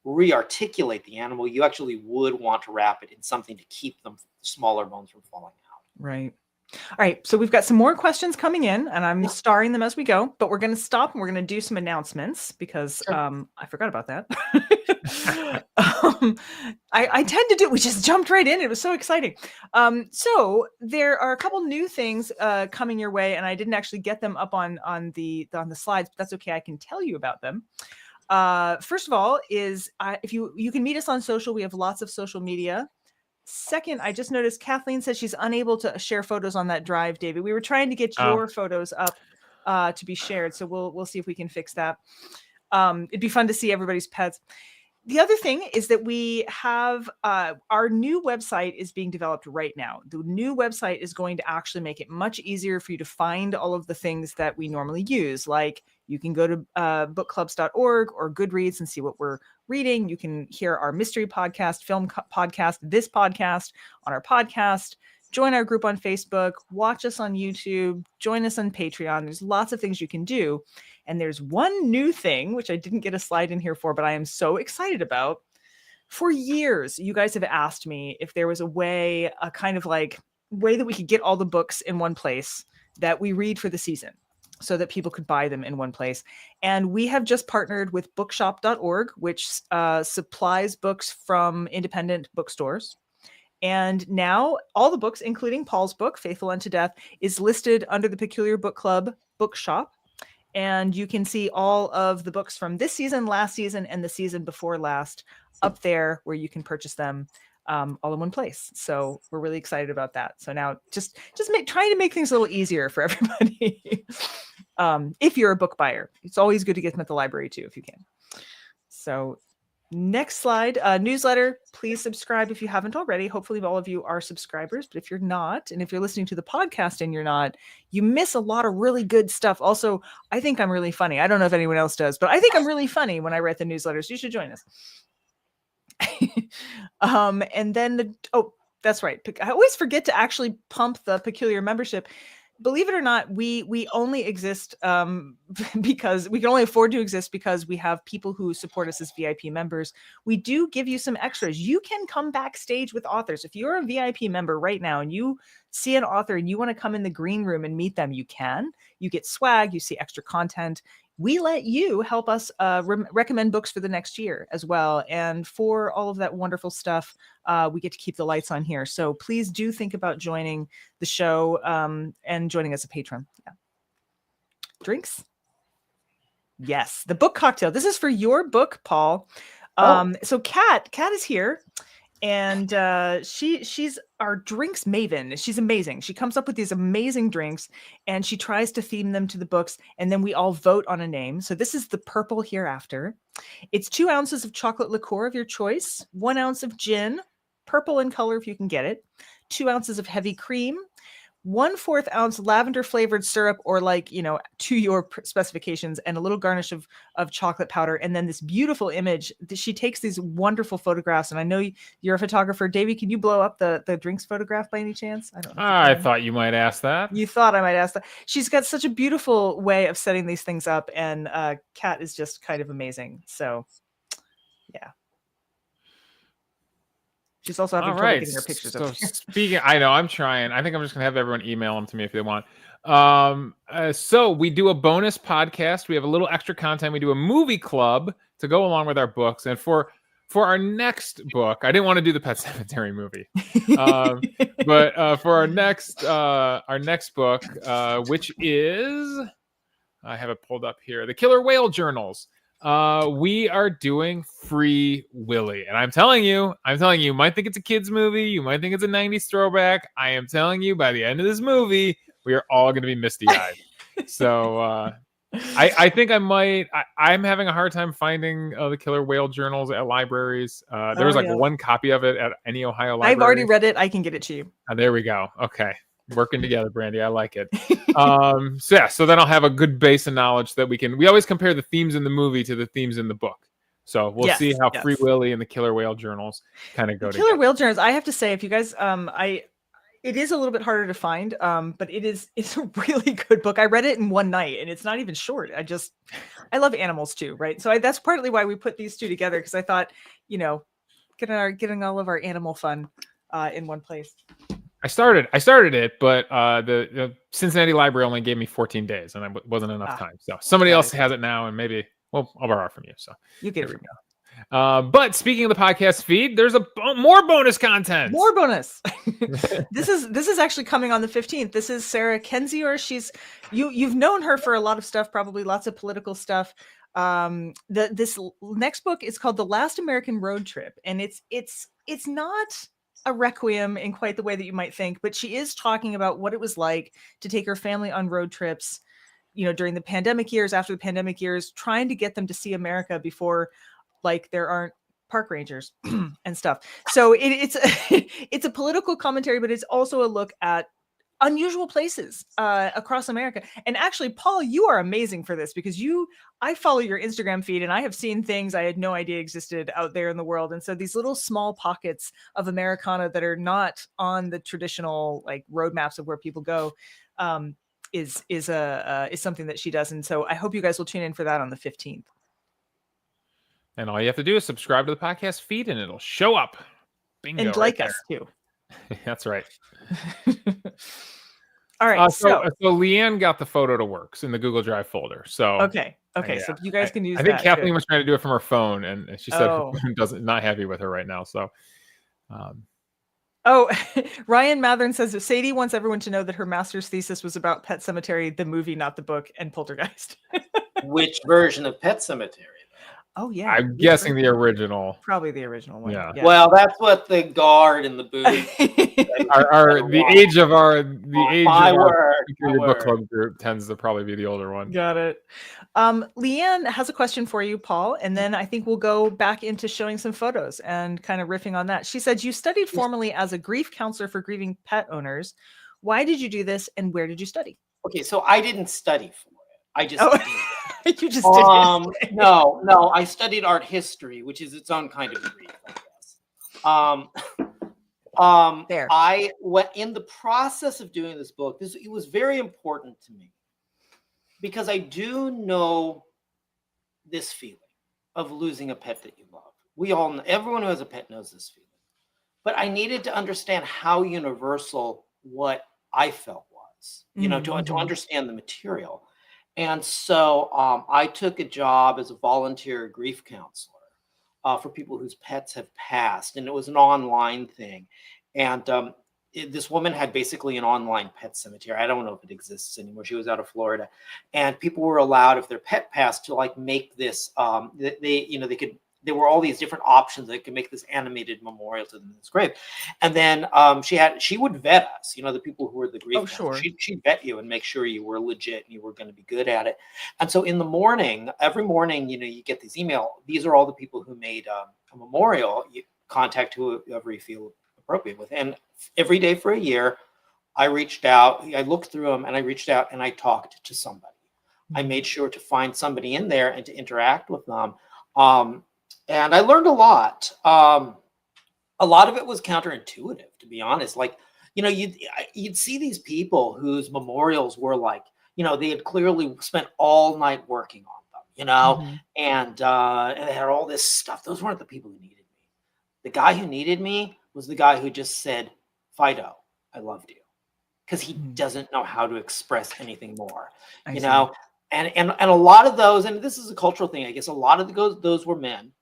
Speaker 4: re-articulate the animal, you actually would want to wrap it in something to keep the smaller bones from falling out.
Speaker 2: right. All right, so we've got some more questions coming in, and I'm starring them as we go, but we're going to stop and we're going to do some announcements because I forgot about that. I tend to do, we just jumped right in. It was so exciting. So there are a couple new things coming your way, and I didn't actually get them up on the slides, but that's okay. I can tell you about them. First of all is if you can meet us on social, we have lots of social media. Second, I just noticed Kathleen says she's unable to share photos on that drive, David. We were trying to get your photos up to be shared, so we'll see if we can fix that. It'd be fun to see everybody's pets. The other thing is that we have our new website is being developed right now. The new website is going to actually make it much easier for you to find all of the things that we normally use. Like you can go to bookclubs.org or Goodreads and see what we're reading. You can hear our mystery podcast, film podcast, this podcast on our podcast. Join our group on Facebook, watch us on YouTube, join us on Patreon. There's lots of things you can do. And there's one new thing, which I didn't get a slide in here for, but I am so excited about. For years, you guys have asked me if there was a way, a kind of like way that we could get all the books in one place that we read for the season so that people could buy them in one place. And we have just partnered with bookshop.org, which supplies books from independent bookstores. And now all the books, including Paul's book, Faithful Unto Death, is listed under the Peculiar Book Club bookshop. And you can see all of the books from this season, last season, and the season before last up there where you can purchase them all in one place. So we're really excited about that. So now just trying to make things a little easier for everybody. If you're a book buyer, it's always good to get them at the library too, if you can. So next slide, newsletter. Please subscribe if you haven't already. Hopefully all of you are subscribers, but if you're not, and if you're listening to the podcast and you're not, you miss a lot of really good stuff. Also, I think I'm really funny. I don't know if anyone else does, but I think I'm really funny when I write the newsletters. You should join us. And then that's right. I always forget to actually pump the Peculiar membership. Believe it or not, we only exist because we can only afford to exist because we have people who support us as VIP members. We do give you some extras. You can come backstage with authors. If you're a VIP member right now and you see an author and you want to come in the green room and meet them, you can. You get swag, you see extra content. We let you help us recommend books for the next year as well. And for all of that wonderful stuff, we get to keep the lights on here. So please do think about joining the show and joining as a patron. Yeah. Drinks? Yes. The book cocktail. This is for your book, Paul. So Kat is here. And she's our drinks maven. She's amazing. She comes up with these amazing drinks and she tries to theme them to the books. And then we all vote on a name. So this is the Purple Hereafter. It's 2 ounces of chocolate liqueur of your choice, 1 ounce of gin, purple in color if you can get it, 2 ounces of heavy cream, 1/4 ounce lavender flavored syrup, or like, to your specifications, and a little garnish of chocolate powder. And then this beautiful image. She takes these wonderful photographs. And I know you're a photographer. Davey, can you blow up the drinks photograph by any chance? I don't know.
Speaker 3: I thought you might ask that.
Speaker 2: You thought I might ask that. She's got such a beautiful way of setting these things up. And Kat is just kind of amazing. So, yeah. She's also having trouble getting her pictures up.
Speaker 3: Speaking, I know, I'm trying. I think I'm just gonna have everyone email them to me if they want. So we do a bonus podcast. We have a little extra content. We do a movie club to go along with our books. And for our next book, I didn't want to do the Pet Cemetery movie, but for our next book, which is, I have it pulled up here, The Killer Whale Journals. We are doing Free Willy, and I'm telling you, you might think it's a kid's movie, you might think it's a 90s throwback. I am telling you, by the end of this movie, we are all going to be misty-eyed. So I think I'm having a hard time finding the Killer Whale Journals at libraries. There was one copy of it at any Ohio library.
Speaker 2: I've already read it. I can get it to you.
Speaker 3: There we go. Okay. Working together, Brandy. I like it. So then I'll have a good base of knowledge that we always compare the themes in the movie to the themes in the book. So we'll see how Free Willy and the Killer Whale Journals kind of go together.
Speaker 2: Killer Whale Journals, I have to say, if you guys, it is a little bit harder to find, but it's a really good book. I read it in one night, and it's not even short. I love animals too, right? So that's partly why we put these two together, because I thought, getting all of our animal fun in one place.
Speaker 3: I started it, but the Cincinnati Library only gave me 14 days, and it wasn't enough time. So somebody else has it now, and maybe, I'll borrow it from you. So
Speaker 2: you get it from me.
Speaker 3: But speaking of the podcast feed, there's more bonus content.
Speaker 2: More bonus. This is actually coming on the 15th. This is Sarah Kendzior. She's you've known her for a lot of stuff, probably lots of political stuff. This next book is called The Last American Road Trip, and it's not a requiem in quite the way that you might think, but she is talking about what it was like to take her family on road trips, during the pandemic years, after the pandemic years, trying to get them to see America before, there aren't park rangers and stuff. So it's a political commentary, but it's also a look at unusual places across America. And actually, Paul, you are amazing for this, because I follow your Instagram feed, and I have seen things I had no idea existed out there in the world. And so these little small pockets of Americana that are not on the traditional road maps of where people go is something that she does. And so I hope you guys will tune in for that on the 15th.
Speaker 3: And all you have to do is subscribe to the podcast feed, and it'll show up. Bingo,
Speaker 2: and like us too.
Speaker 3: That's right.
Speaker 2: All right.
Speaker 3: So Leanne got the photo to works in the Google Drive folder. So
Speaker 2: okay. So you guys can use that.
Speaker 3: I think Kathleen was trying to do it from her phone, and she said her phone not happy with her right now. So
Speaker 2: Ryan Mathern says that Sadie wants everyone to know that her master's thesis was about Pet Cemetery, the movie, not the book, and Poltergeist.
Speaker 4: Which version of Pet Cemetery?
Speaker 2: Oh yeah,
Speaker 3: I'm guessing the original.
Speaker 2: Probably the original one.
Speaker 3: Yeah.
Speaker 4: Well, that's what the guard in the booth.
Speaker 3: the age of our book club group tends to probably be the older one.
Speaker 2: Got it. Leanne has a question for you, Paul, and then I think we'll go back into showing some photos and kind of riffing on that. She said you studied formally as a grief counselor for grieving pet owners. Why did you do this, and where did you study?
Speaker 4: Okay, so I didn't study for it. I just did it.
Speaker 2: You just did.
Speaker 4: No. I studied art history, which is its own kind of grief, I guess.
Speaker 2: There.
Speaker 4: I went in the process of doing this book. It was very important to me, because I do know this feeling of losing a pet that you love. Everyone who has a pet knows this feeling. But I needed to understand how universal what I felt was, to understand the material. And so I took a job as a volunteer grief counselor for people whose pets have passed. And it was an online thing. And this woman had basically an online pet cemetery. I don't know if it exists anymore. She was out of Florida. And people were allowed, if their pet passed, to make this, there were all these different options that could make this animated memorial to them in this grave. And then she would vet us, the people who were the grief counselors.
Speaker 2: Sure.
Speaker 4: She'd vet you and make sure you were legit and you were going to be good at it. And so in the morning, every morning, you get this email. These are all the people who made a memorial. You contact whoever you feel appropriate with. And every day for a year, I reached out, I looked through them, and I reached out and I talked to somebody. I made sure to find somebody in there and to interact with them. And I learned a lot. A lot of it was counterintuitive, to be honest. Like, you'd see these people whose memorials were like, they had clearly spent all night working on them, and they had all this stuff. Those weren't the people who needed me. The guy who needed me was the guy who just said, Fido, I loved you. Because he doesn't know how to express anything more, And a lot of those, and this is a cultural thing, I guess, a lot of those were men.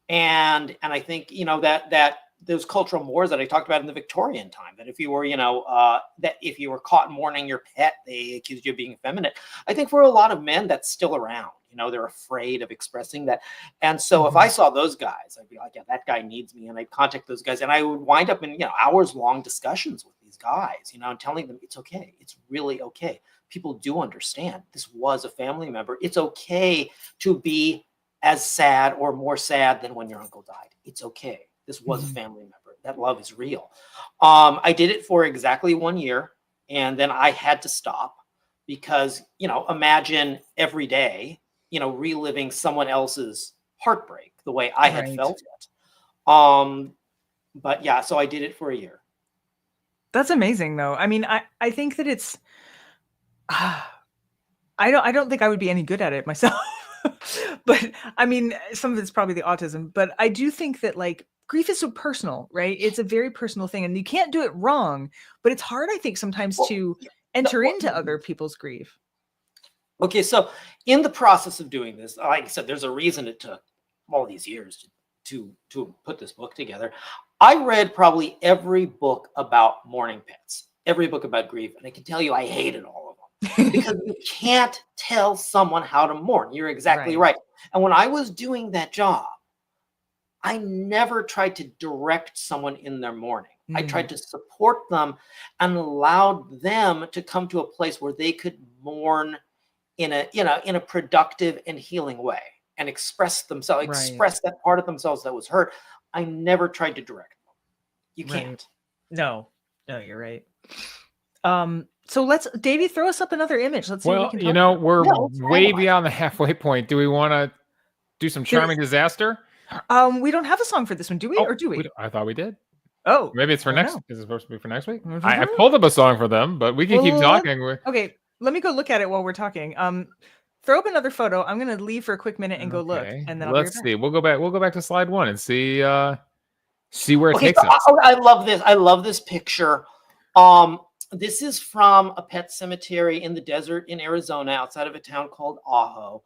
Speaker 4: And I think, that those cultural mores that I talked about in the Victorian time, that if you were, that if you were caught mourning your pet, they accused you of being effeminate. I think for a lot of men, that's still around. They're afraid of expressing that. And so if I saw those guys, I'd be like, yeah, that guy needs me. And I'd contact those guys. And I would wind up in, hours long discussions with these guys, and telling them it's okay. It's really okay. People do understand this was a family member. It's okay to be as sad or more sad than when your uncle died. It's okay. This was a family member. That love is real. I did it for exactly 1 year, and then I had to stop because, imagine every day, reliving someone else's heartbreak the way I had felt it. But yeah, so I did it for a year.
Speaker 2: That's amazing, though. I mean, I think that it's, I don't think I would be any good at it myself. But I mean, some of it's probably the autism, but I do think that like grief is so personal, right? It's a very personal thing and you can't do it wrong, but it's hard, I think, sometimes to enter into other people's grief.
Speaker 4: Okay. So in the process of doing this, like I said, there's a reason it took all these years to put this book together. I read probably every book about mourning pets, every book about grief. And I can tell you, I hated all of them because you can't tell someone how to mourn. You're exactly right. And when I was doing that job, I never tried to direct someone in their mourning. I tried to support them and allowed them to come to a place where they could mourn in a productive and healing way and express themselves, express that part of themselves that was hurt. I never tried to direct them. You can't.
Speaker 2: No, you're right. So let's, Davey, throw us up another image. Let's see what we can talk about.
Speaker 3: We're way beyond the halfway point. Do we want to do some charming disaster?
Speaker 2: We don't have a song for this one, do we? Or do we?
Speaker 3: I thought we did.
Speaker 2: Oh,
Speaker 3: maybe it's for next. Is it supposed to be for next week? I pulled up a song for them, but we can keep talking.
Speaker 2: Okay, let me go look at it while we're talking. Throw up another photo. I'm gonna leave for a quick minute and go look, and then
Speaker 3: let's see. We'll go back. We'll go back to slide 1 and see where it takes us.
Speaker 4: I love this. I love this picture. This is from a pet cemetery in the desert in Arizona, outside of a town called Ajo.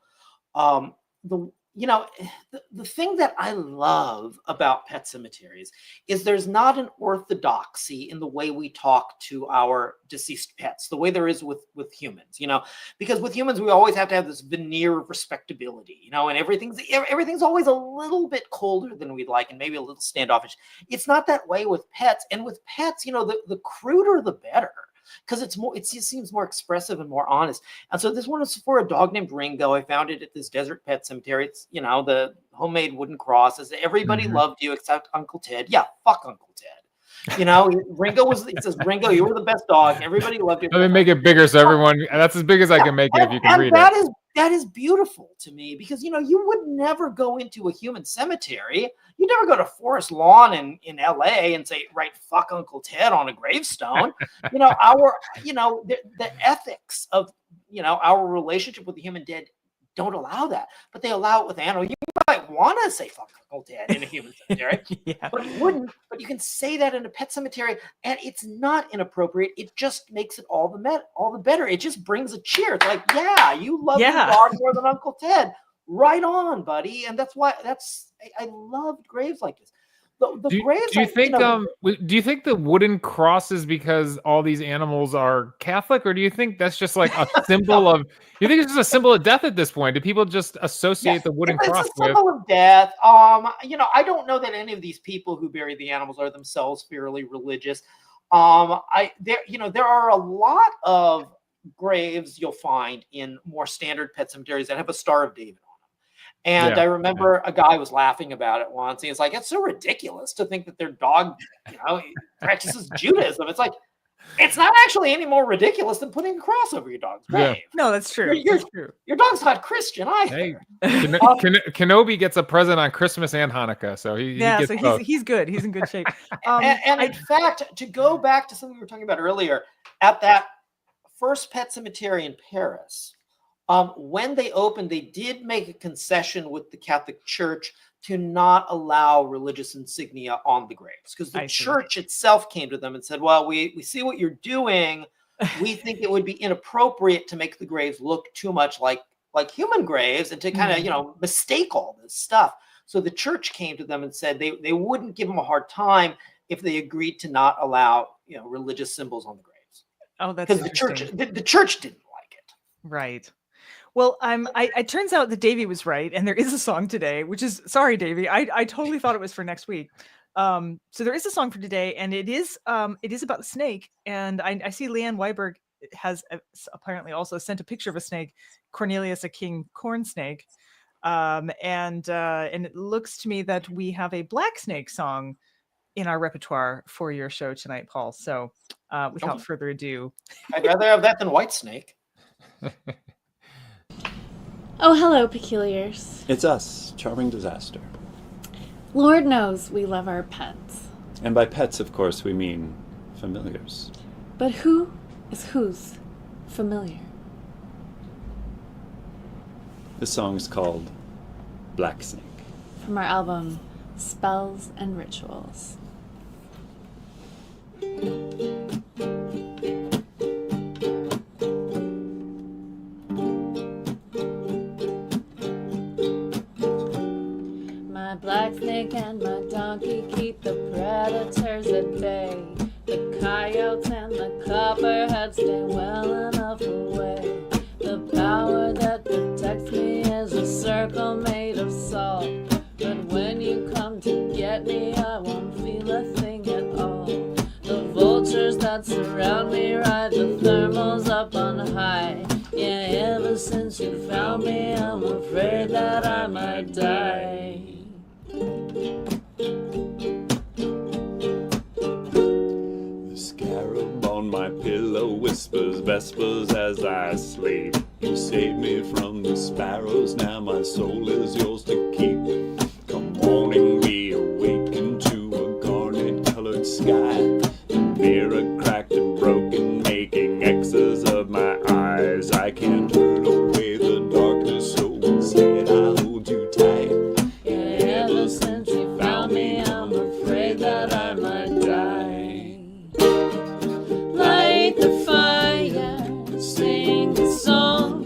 Speaker 4: The thing that I love about pet cemeteries is there's not an orthodoxy in the way we talk to our deceased pets, the way there is with humans, because with humans, we always have to have this veneer of respectability, and everything's always a little bit colder than we'd like and maybe a little standoffish. It's not that way with pets. And with pets, the cruder, the better. Because it just seems more expressive and more honest. And so this one is for a dog named Ringo. I found it at this desert pet cemetery. It's, the homemade wooden crosses. Everybody loved you except Uncle Ted. Yeah, fuck Uncle Ted. Ringo it says, Ringo, you were the best dog. Everybody loved you.
Speaker 3: Let me make it bigger so everyone, that's as big as I can make it if you can read it.
Speaker 4: That is beautiful to me because, you would never go into a human cemetery. You never go to Forest Lawn in LA and say, right, fuck Uncle Ted on a gravestone. The ethics of, our relationship with the human dead don't allow that, but they allow it with animals. You might want to say fuck Uncle Ted in a human cemetery, but you wouldn't. But you can say that in a pet cemetery, and it's not inappropriate. It just makes it all the better. It just brings a cheer. It's like, yeah, you love your dog more than Uncle Ted. Right on, buddy. And that's why I loved graves like this. Do you think the wooden cross is because all these animals are Catholic, or do you think that's just like a symbol of? You think it's just a symbol of death at this point? Do people just associate the wooden cross with? It's a symbol of death. I don't know that any of these people who bury the animals are themselves fairly religious. There are a lot of graves you'll find in more standard pet cemeteries that have a Star of David on them. And
Speaker 3: Yeah,
Speaker 4: I remember a guy was laughing about it once. He was like, "It's so ridiculous to think that their dog, practices Judaism." It's like, it's not actually any more ridiculous than putting a cross over your dog's
Speaker 3: Yeah.
Speaker 4: grave.
Speaker 2: No, that's true.
Speaker 4: Your
Speaker 2: That's true.
Speaker 4: dog's not Christian either.
Speaker 3: Hey, Kenobi gets a present on Christmas and Hanukkah, so he
Speaker 2: Yeah,
Speaker 3: gets
Speaker 2: so
Speaker 3: both.
Speaker 2: he's good. He's in good shape.
Speaker 4: And in fact, to go back to something we were talking about earlier, at that first pet cemetery in Paris, when they opened, they did make a concession with the Catholic Church to not allow religious insignia on the graves, because the
Speaker 2: I see.
Speaker 4: church itself came to them and said, "Well, we see what you're doing. We think it would be inappropriate to make the graves look too much like human graves and to kind of mistake all this stuff." So the church came to them and said they wouldn't give them a hard time if they agreed to not allow religious symbols on the graves,
Speaker 2: Oh, that's
Speaker 4: because
Speaker 2: interesting.
Speaker 4: the church didn't like it.
Speaker 2: Right. Well, it turns out that Davey was right, and there is a song today, which is, sorry, Davey, I totally thought it was for next week. So there is a song for today, and it is about the snake. And I see Leanne Weiberg has apparently also sent a picture of a snake, Cornelius, a king corn snake. And it looks to me that we have a black snake song in our repertoire for your show tonight, Paul. So without further ado,
Speaker 4: I'd rather have that than white snake.
Speaker 5: Oh, hello, peculiars.
Speaker 6: It's us, Charming Disaster.
Speaker 5: Lord knows we love our pets.
Speaker 6: And by pets, of course, we mean familiars.
Speaker 5: But who is whose familiar?
Speaker 6: This song is called Black Snake.
Speaker 5: From our album, Spells and Rituals. My black snake and my donkey keep the predators at bay. The coyotes and the copperheads stay well enough away. The power that protects me is a circle made of salt. But when you come to get me, I won't feel a thing at all. The vultures that surround me ride the thermals up on high. Yeah, ever since you found me, I'm afraid that I might die.
Speaker 6: The scarab on my pillow whispers vespers as I sleep. You saved me from the sparrows, now my soul is yours to keep. Come morning, we awaken to a garnet-colored sky. The mirror cracked and broken, making X's of my eyes. I can't turn away the darkness, so instead I hold you tight.
Speaker 5: Yeah, ever since you found me, I'm afraid that I might die. Light the fire, sing the song.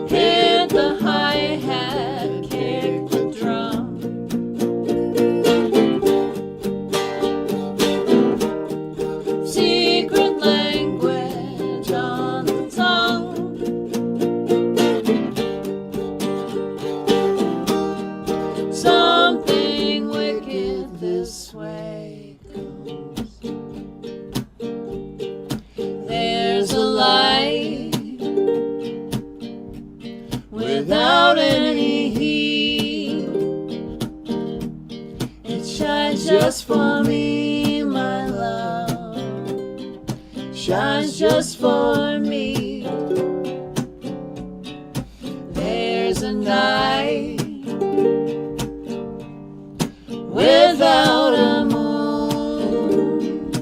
Speaker 5: Hit the hi-hat, kick the drum. Secret language on the tongue. Something wicked this way comes. There's a light without any heat. It shines just for me, my love. Shines just for me. There's a night without a moon.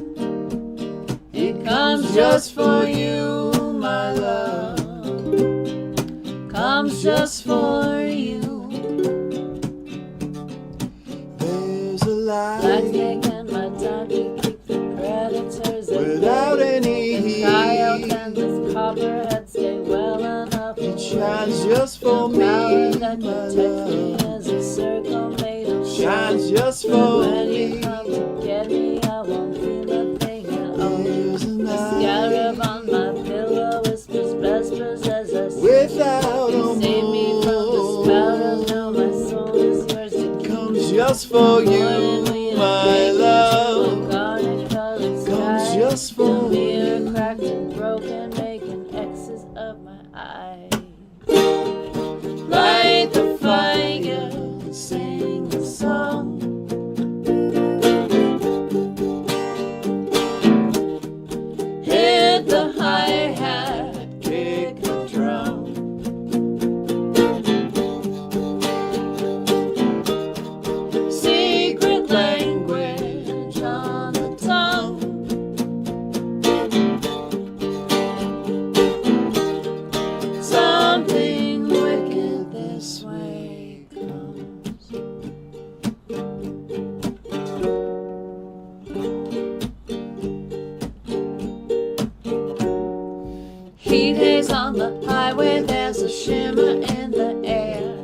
Speaker 5: It comes just for you, my love. Comes just for you.
Speaker 6: There's a
Speaker 5: Black
Speaker 6: light
Speaker 5: snake and my donkey keep the predators at
Speaker 6: without
Speaker 5: bay.
Speaker 6: any
Speaker 5: The coyote
Speaker 6: heat.
Speaker 5: and this copperhead stay well enough
Speaker 6: It
Speaker 5: away.
Speaker 6: shines just for
Speaker 5: The
Speaker 6: me,
Speaker 5: power that
Speaker 6: my
Speaker 5: protects me
Speaker 6: love.
Speaker 5: is a circle made of
Speaker 6: Shines
Speaker 5: salt.
Speaker 6: just for
Speaker 5: When you
Speaker 6: me.
Speaker 5: come to get me, I won't feel a thing at all.
Speaker 6: There's a
Speaker 5: The scarab on my pillow whispers vespers as I sleep.
Speaker 6: without a
Speaker 5: You save me from the sparrows, now my soul is yours to keep.
Speaker 6: comes just for you, my love.
Speaker 5: Comes
Speaker 6: Comes just for
Speaker 5: the mirror
Speaker 6: you.
Speaker 5: cracked and broken, making X's hit the hi-hat, kick the drum. Secret language on the tongue. Something wicked this way comes. Heat haze on the highway, there's a shimmer in the air.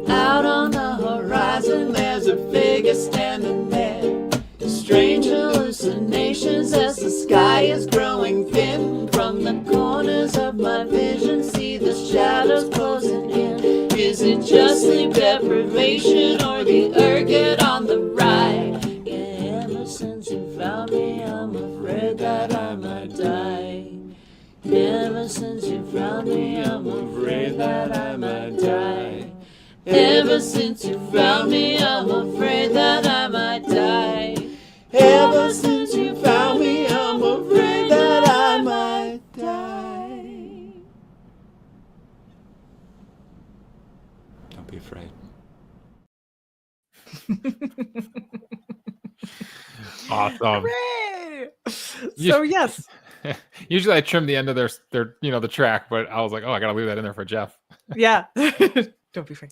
Speaker 5: Out on the horizon, there's a figure standing there. Strange hallucinations as the sky is growing thin. From the corners of my vision, see the shadows closing in. Is it just sleep deprivation or the ergot on the ride? Yeah, ever since you found me, I'm afraid that I might die. Ever since you found me, I'm afraid that I might die. Ever since you found me, I'm afraid that I might die. Ever since you found me, I'm afraid that I might die.
Speaker 6: Don't be afraid.
Speaker 3: Awesome.
Speaker 2: Hooray!
Speaker 3: You-
Speaker 2: So yes,
Speaker 3: Usually I trim the end of their the track, but I was like, oh, I gotta leave that in there for Jeff.
Speaker 2: yeah. Don't be afraid.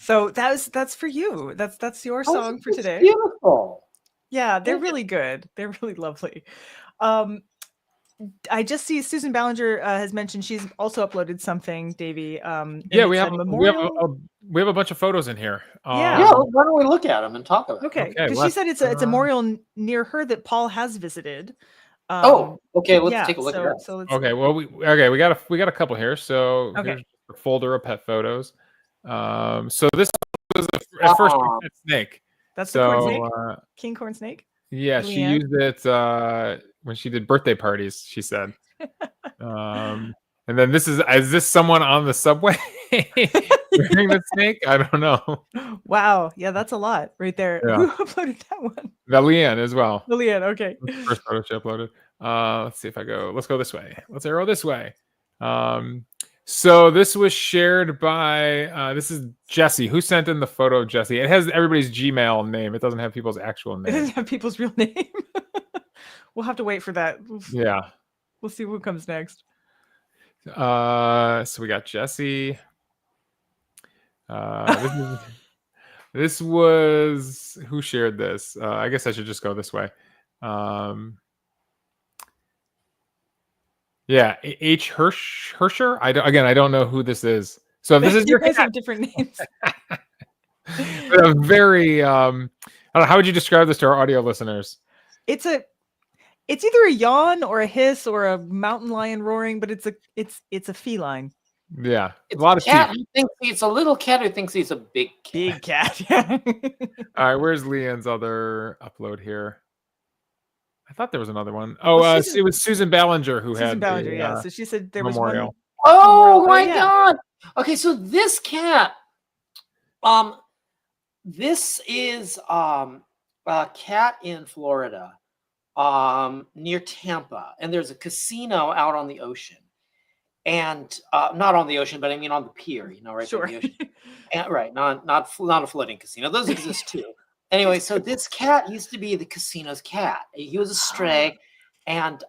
Speaker 2: So that's for you. That's your song for
Speaker 4: It's
Speaker 2: today.
Speaker 4: beautiful.
Speaker 2: Yeah, they're really good. They're really lovely. I just see Susan Ballinger has mentioned she's also uploaded something, Davey. And
Speaker 3: Yeah,
Speaker 2: it's
Speaker 3: we
Speaker 2: a
Speaker 3: have
Speaker 2: memorial.
Speaker 3: we have a bunch of photos in here.
Speaker 2: Yeah.
Speaker 4: Yeah, why don't we look at them and talk about it?
Speaker 2: Okay,
Speaker 3: Okay,
Speaker 2: because she said it's a memorial near her that Paul has visited.
Speaker 4: Oh, okay. Let's
Speaker 2: yeah,
Speaker 4: take a look
Speaker 2: so,
Speaker 4: at that.
Speaker 2: So let's,
Speaker 3: Okay, well we got a couple here. So
Speaker 2: Okay.
Speaker 3: here's a folder of pet photos. So this was at first we said snake.
Speaker 2: that's the corn snake,
Speaker 3: So
Speaker 2: king corn snake.
Speaker 3: yeah, she
Speaker 2: Leanne.
Speaker 3: used it when she did birthday parties, she said. And then is this someone on the subway wearing the snake? I don't know.
Speaker 2: Wow, yeah, that's a lot right there.
Speaker 3: Yeah.
Speaker 2: Who uploaded that one?
Speaker 3: Leanne as well.
Speaker 2: Lillian. Okay.
Speaker 3: First photo she uploaded. Let's see if let's go this way. Let's arrow this way. So this was shared by this is Jesse. Who sent in the photo of Jesse? It has everybody's Gmail name. It doesn't have people's actual
Speaker 2: It doesn't
Speaker 3: name.
Speaker 2: have people's real name. We'll have to wait for that.
Speaker 3: Yeah.
Speaker 2: We'll see who comes next.
Speaker 3: So we got Jesse. This was who shared this. I guess I should just go this way. Yeah, H. Hirscher. I don't know who this is. So if this is
Speaker 2: You
Speaker 3: your
Speaker 2: guys
Speaker 3: cat,
Speaker 2: have different names.
Speaker 3: but a very I don't know, how would you describe this to our audio listeners?
Speaker 2: It's either a yawn or a hiss or a mountain lion roaring, but it's a feline.
Speaker 3: Yeah,
Speaker 4: It's
Speaker 3: a lot of
Speaker 4: cat
Speaker 3: teeth.
Speaker 4: who thinks he's a little cat who thinks he's a big cat.
Speaker 2: Big cat. Yeah.
Speaker 3: All right, where's Leanne's other upload here? I thought there was another one. Oh,
Speaker 2: Well, Susan-
Speaker 3: it was Susan Ballinger who
Speaker 2: Susan
Speaker 3: had
Speaker 2: Ballinger,
Speaker 3: the,
Speaker 2: yeah. So she said there was
Speaker 3: memorial.
Speaker 2: one.
Speaker 4: Oh
Speaker 2: Oh,
Speaker 4: my
Speaker 2: yeah.
Speaker 4: god. Okay, so this cat, this is a cat in Florida, near Tampa, and there's a casino out on the ocean. And not on the ocean, but I mean on the pier, right there
Speaker 2: Sure.
Speaker 4: in the ocean. And, right, not a floating casino. Those exist too. Anyway, so this cat used to be the casino's cat. He was a stray, and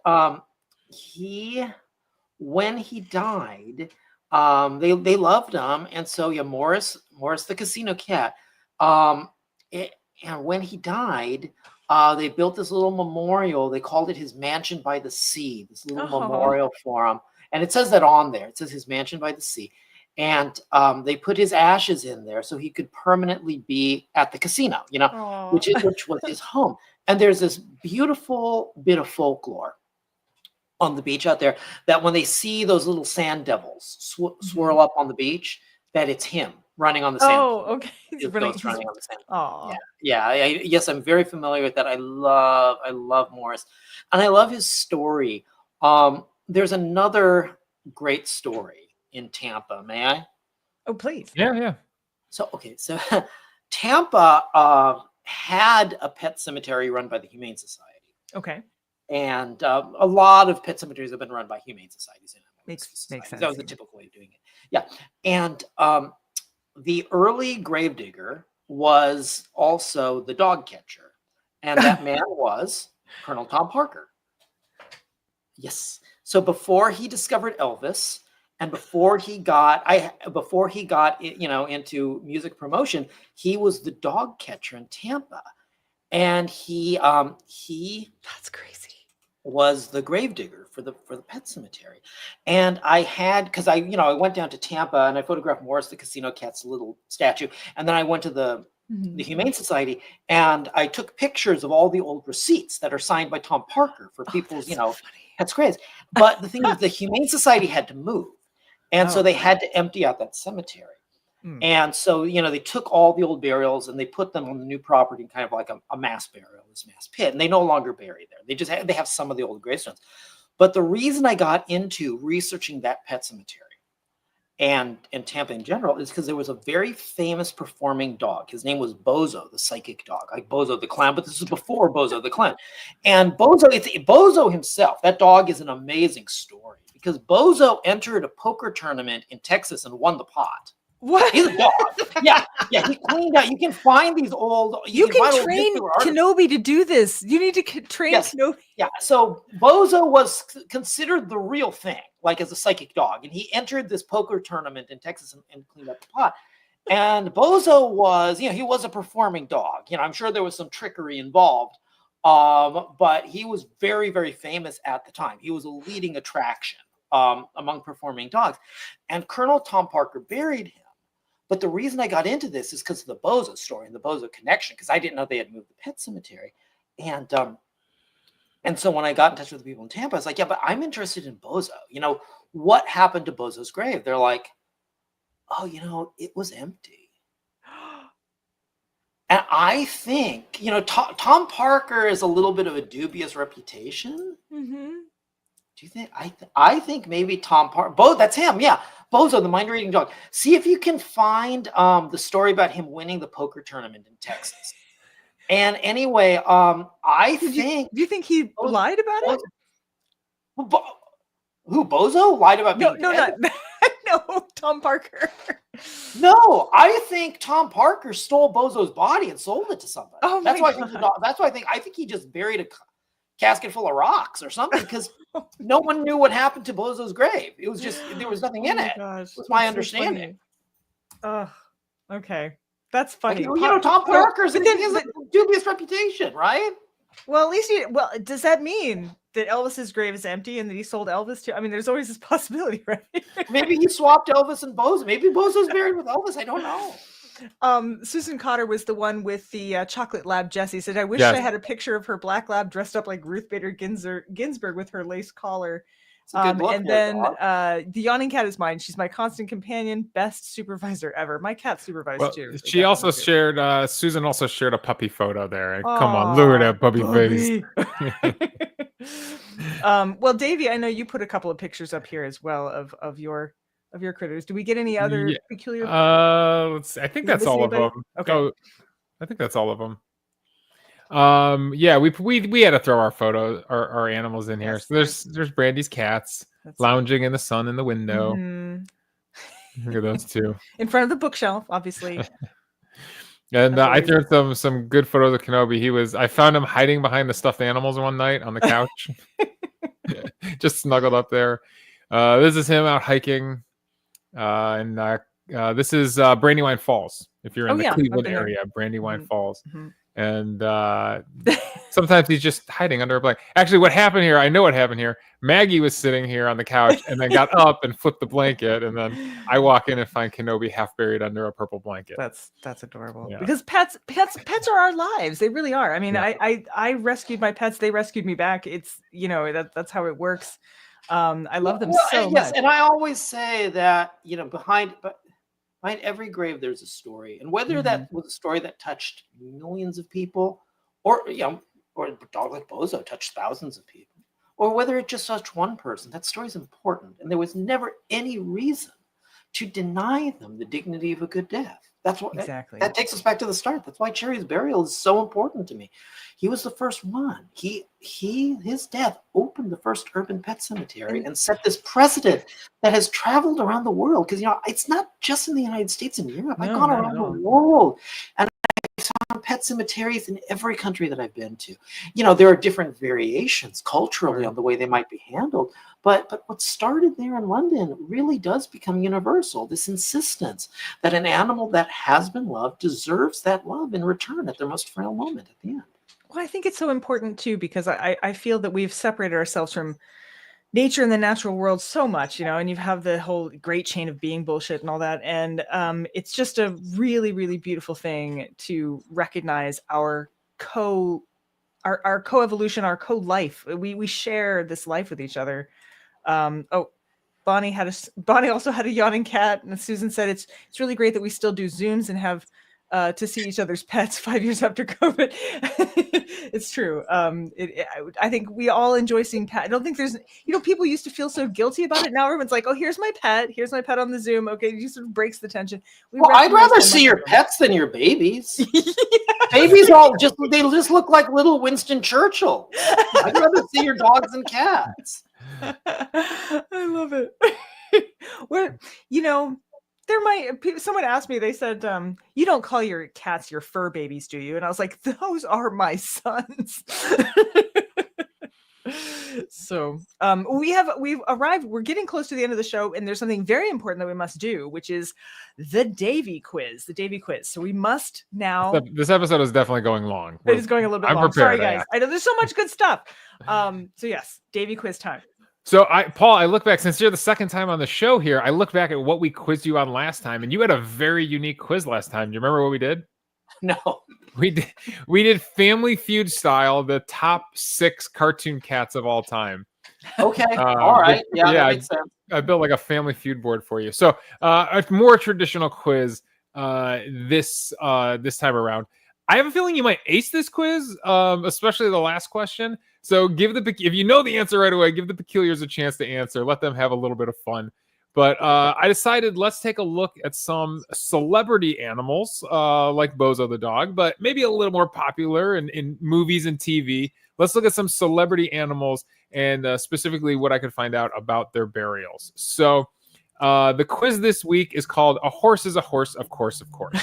Speaker 4: when he died, they loved him, and so yeah, Morris the casino cat. And when he died, they built this little memorial. They called it his mansion by the sea. This little memorial for him. And it says that on there. It says his mansion by the sea. And they put his ashes in there so he could permanently be at the casino,
Speaker 2: Aw.
Speaker 4: which was his home. And there's this beautiful bit of folklore on the beach out there that when they see those little sand devils swirl up on the beach, that it's him running on the sand.
Speaker 2: Oh, okay. He's
Speaker 4: It's
Speaker 2: running.
Speaker 4: ghost running on the sand.
Speaker 2: Aw.
Speaker 4: Yeah. Yes, I'm very familiar with that. I love Morris, and I love his story. There's another great story in Tampa. May I?
Speaker 2: Oh, please.
Speaker 3: Yeah.
Speaker 4: So Tampa had a pet cemetery run by the Humane Society,
Speaker 2: Okay.
Speaker 4: And a lot of pet cemeteries have been run by humane societies. And
Speaker 2: Makes
Speaker 4: societies.
Speaker 2: sense.
Speaker 4: That was the typical way of doing it. Yeah. And the early gravedigger was also the dog catcher. And that man was Colonel Tom Parker. Yes. So before he discovered Elvis, and before he got into music promotion, he was the dog catcher in Tampa, and he
Speaker 2: That's crazy.
Speaker 4: was the gravedigger for the pet cemetery. And because I went down to Tampa and I photographed Morris the casino cat's little statue, and then I went to the Humane Society and I took pictures of all the old receipts that are signed by Tom Parker for people's pets' graves. But the thing is, the Humane Society had to move, and so they had to empty out that cemetery. And so, they took all the old burials and they put them on the new property, kind of like a mass burial, this mass pit, and they no longer bury there. They have some of the old gravestones. But the reason I got into researching that pet cemetery and Tampa in general is because there was a very famous performing dog. His name was Bozo, the psychic dog, like Bozo the Clown, but this is before Bozo the Clown. And Bozo himself, that dog is an amazing story because Bozo entered a poker tournament in Texas and won the pot.
Speaker 2: What?
Speaker 4: He's a dog. Yeah, he cleaned out. You can find these old.
Speaker 2: You can train Kenobi to do this. You need to train Kenobi.
Speaker 4: Yeah. So Bozo was considered the real thing, like as a psychic dog, and he entered this poker tournament in Texas and cleaned up the pot. And Bozo was, he was a performing dog. I'm sure there was some trickery involved, but he was very, very famous at the time. He was a leading attraction among performing dogs, and Colonel Tom Parker buried him. But the reason I got into this is because of the Bozo story and the Bozo connection, because I didn't know they had moved the pet cemetery. And so when I got in touch with the people in Tampa, I was like, yeah, but I'm interested in Bozo. What happened to Bozo's grave? They're like, oh, it was empty. And I think, Tom Parker is a little bit of a dubious reputation.
Speaker 2: Mm-hmm.
Speaker 4: Do you think? I think maybe Tom Parker. That's him. Yeah, Bozo, the mind-reading dog. See if you can find the story about him winning the poker tournament in Texas. And anyway, I think.
Speaker 2: Do you think he lied about it?
Speaker 4: Who Bozo lied about being dead?
Speaker 2: No, Tom Parker.
Speaker 4: No, I think Tom Parker stole Bozo's body and sold it to somebody.
Speaker 2: Oh
Speaker 4: that's
Speaker 2: my
Speaker 4: why.
Speaker 2: God.
Speaker 4: That's why I think he just buried a casket full of rocks or something, because no one knew what happened to Bozo's grave. It was just, there was nothing in it.
Speaker 2: Gosh,
Speaker 4: was my understanding.
Speaker 2: Oh, okay. That's funny.
Speaker 4: Tom Parker's he has a dubious reputation, right?
Speaker 2: Well, at least does that mean that Elvis's grave is empty and that he sold Elvis too? I mean, there's always this possibility, right?
Speaker 4: Maybe he swapped Elvis and Bozo. Maybe Bozo's buried with Elvis. I don't know.
Speaker 2: Susan Cotter was the one with the chocolate lab. Jessie said, I wish I had a picture of her black lab dressed up like Ruth Bader Ginsburg with her lace collar. And then the yawning cat is mine. She's my constant companion, best supervisor ever. My cat supervised too.
Speaker 3: She also shared, Susan also shared a puppy photo there. Come on, look at that puppy face.
Speaker 2: Well, Davey, I know you put a couple of pictures up here as well of your critters. Do we get any other peculiar?
Speaker 3: Let's see. I think that's all of them.
Speaker 2: Okay.
Speaker 3: Oh, I think that's all of them. Yeah, we had to throw our animals in here. So there's Brandy's cats lounging in the sun in the window. Mm-hmm. Look at those two
Speaker 2: in front of the bookshelf, obviously.
Speaker 3: And I threw some good photos of Kenobi. I found him hiding behind the stuffed animals one night on the couch, just snuggled up there. This is him out hiking, and this is Brandywine Falls. If you're in the Cleveland area, Brandywine Falls. Mm-hmm. And sometimes he's just hiding under a blanket. Actually, what happened here, I know what happened here. Maggie was sitting here on the couch and then got up and flipped the blanket. And then I walk in and find Kenobi half buried under a purple blanket.
Speaker 2: That's adorable. Yeah. Because pets are our lives. They really are. I mean, I rescued my pets. They rescued me back. It's, that's how it works. I love them so much.
Speaker 4: And I always say that, behind every grave, there's a story. And whether that was a story that touched millions of people, or or a dog like Bozo touched thousands of people, or whether it just touched one person, that story is important. And there was never any reason to deny them the dignity of a good death. That's what
Speaker 2: Exactly.
Speaker 4: that takes us back to the start. That's why Cherry's burial is so important to me. He was the first one. His death opened the first urban pet cemetery and set this precedent that has traveled around the world. Because it's not just in the United States and Europe. I've
Speaker 2: No,
Speaker 4: gone
Speaker 2: not
Speaker 4: around
Speaker 2: at
Speaker 4: the
Speaker 2: all.
Speaker 4: world, and I found pet cemeteries in every country that I've been to. There are different variations culturally on the way they might be handled. But what started there in London really does become universal. This insistence that an animal that has been loved deserves that love in return at their most frail moment at the end.
Speaker 2: Well, I think it's so important too, because I feel that we've separated ourselves from nature and the natural world so much, and you have the whole great chain of being bullshit and all that. And it's just a really, really beautiful thing to recognize our co-evolution, our co-life. We share this life with each other. Bonnie also had a yawning cat, and Susan said it's really great that we still do Zooms and have to see each other's pets 5 years after COVID. It's true. I think we all enjoy seeing pet. I don't think there's, people used to feel so guilty about it. Now everyone's like, oh, here's my pet on the Zoom. Okay, it just sort of breaks the tension.
Speaker 4: I'd rather see your pets than your babies. Babies they just look like little Winston Churchill. I'd rather see your dogs and cats.
Speaker 2: I love it. Someone asked me, they said, you don't call your cats your fur babies, do you? And I was like, those are my sons. So we've arrived, we're getting close to the end of the show, and there's something very important that we must do, which is the Davy quiz. So we must now.
Speaker 3: This episode is definitely going long.
Speaker 2: It is going a little bit
Speaker 3: I'm
Speaker 2: long.
Speaker 3: prepared,
Speaker 2: Sorry, guys. I know there's so much good stuff. So yes, Davy quiz time.
Speaker 3: So Paul, I look back, since you're the second time on the show here, I look back at what we quizzed you on last time, and you had a very unique quiz last time. Do you remember what we did?
Speaker 4: No.
Speaker 3: We did Family Feud style, the top 6 cartoon cats of all time.
Speaker 4: Okay. All right. Yeah, that makes sense.
Speaker 3: I built like a Family Feud board for you. So a more traditional quiz this time around. I have a feeling you might ace this quiz, especially the last question. So if you know the answer right away, give the peculiars a chance to answer. Let them have a little bit of fun. But I decided let's take a look at some celebrity animals like Bozo the dog, but maybe a little more popular in movies and TV. Let's look at some celebrity animals and specifically what I could find out about their burials. So the quiz this week is called A Horse is a Horse, of course, of course.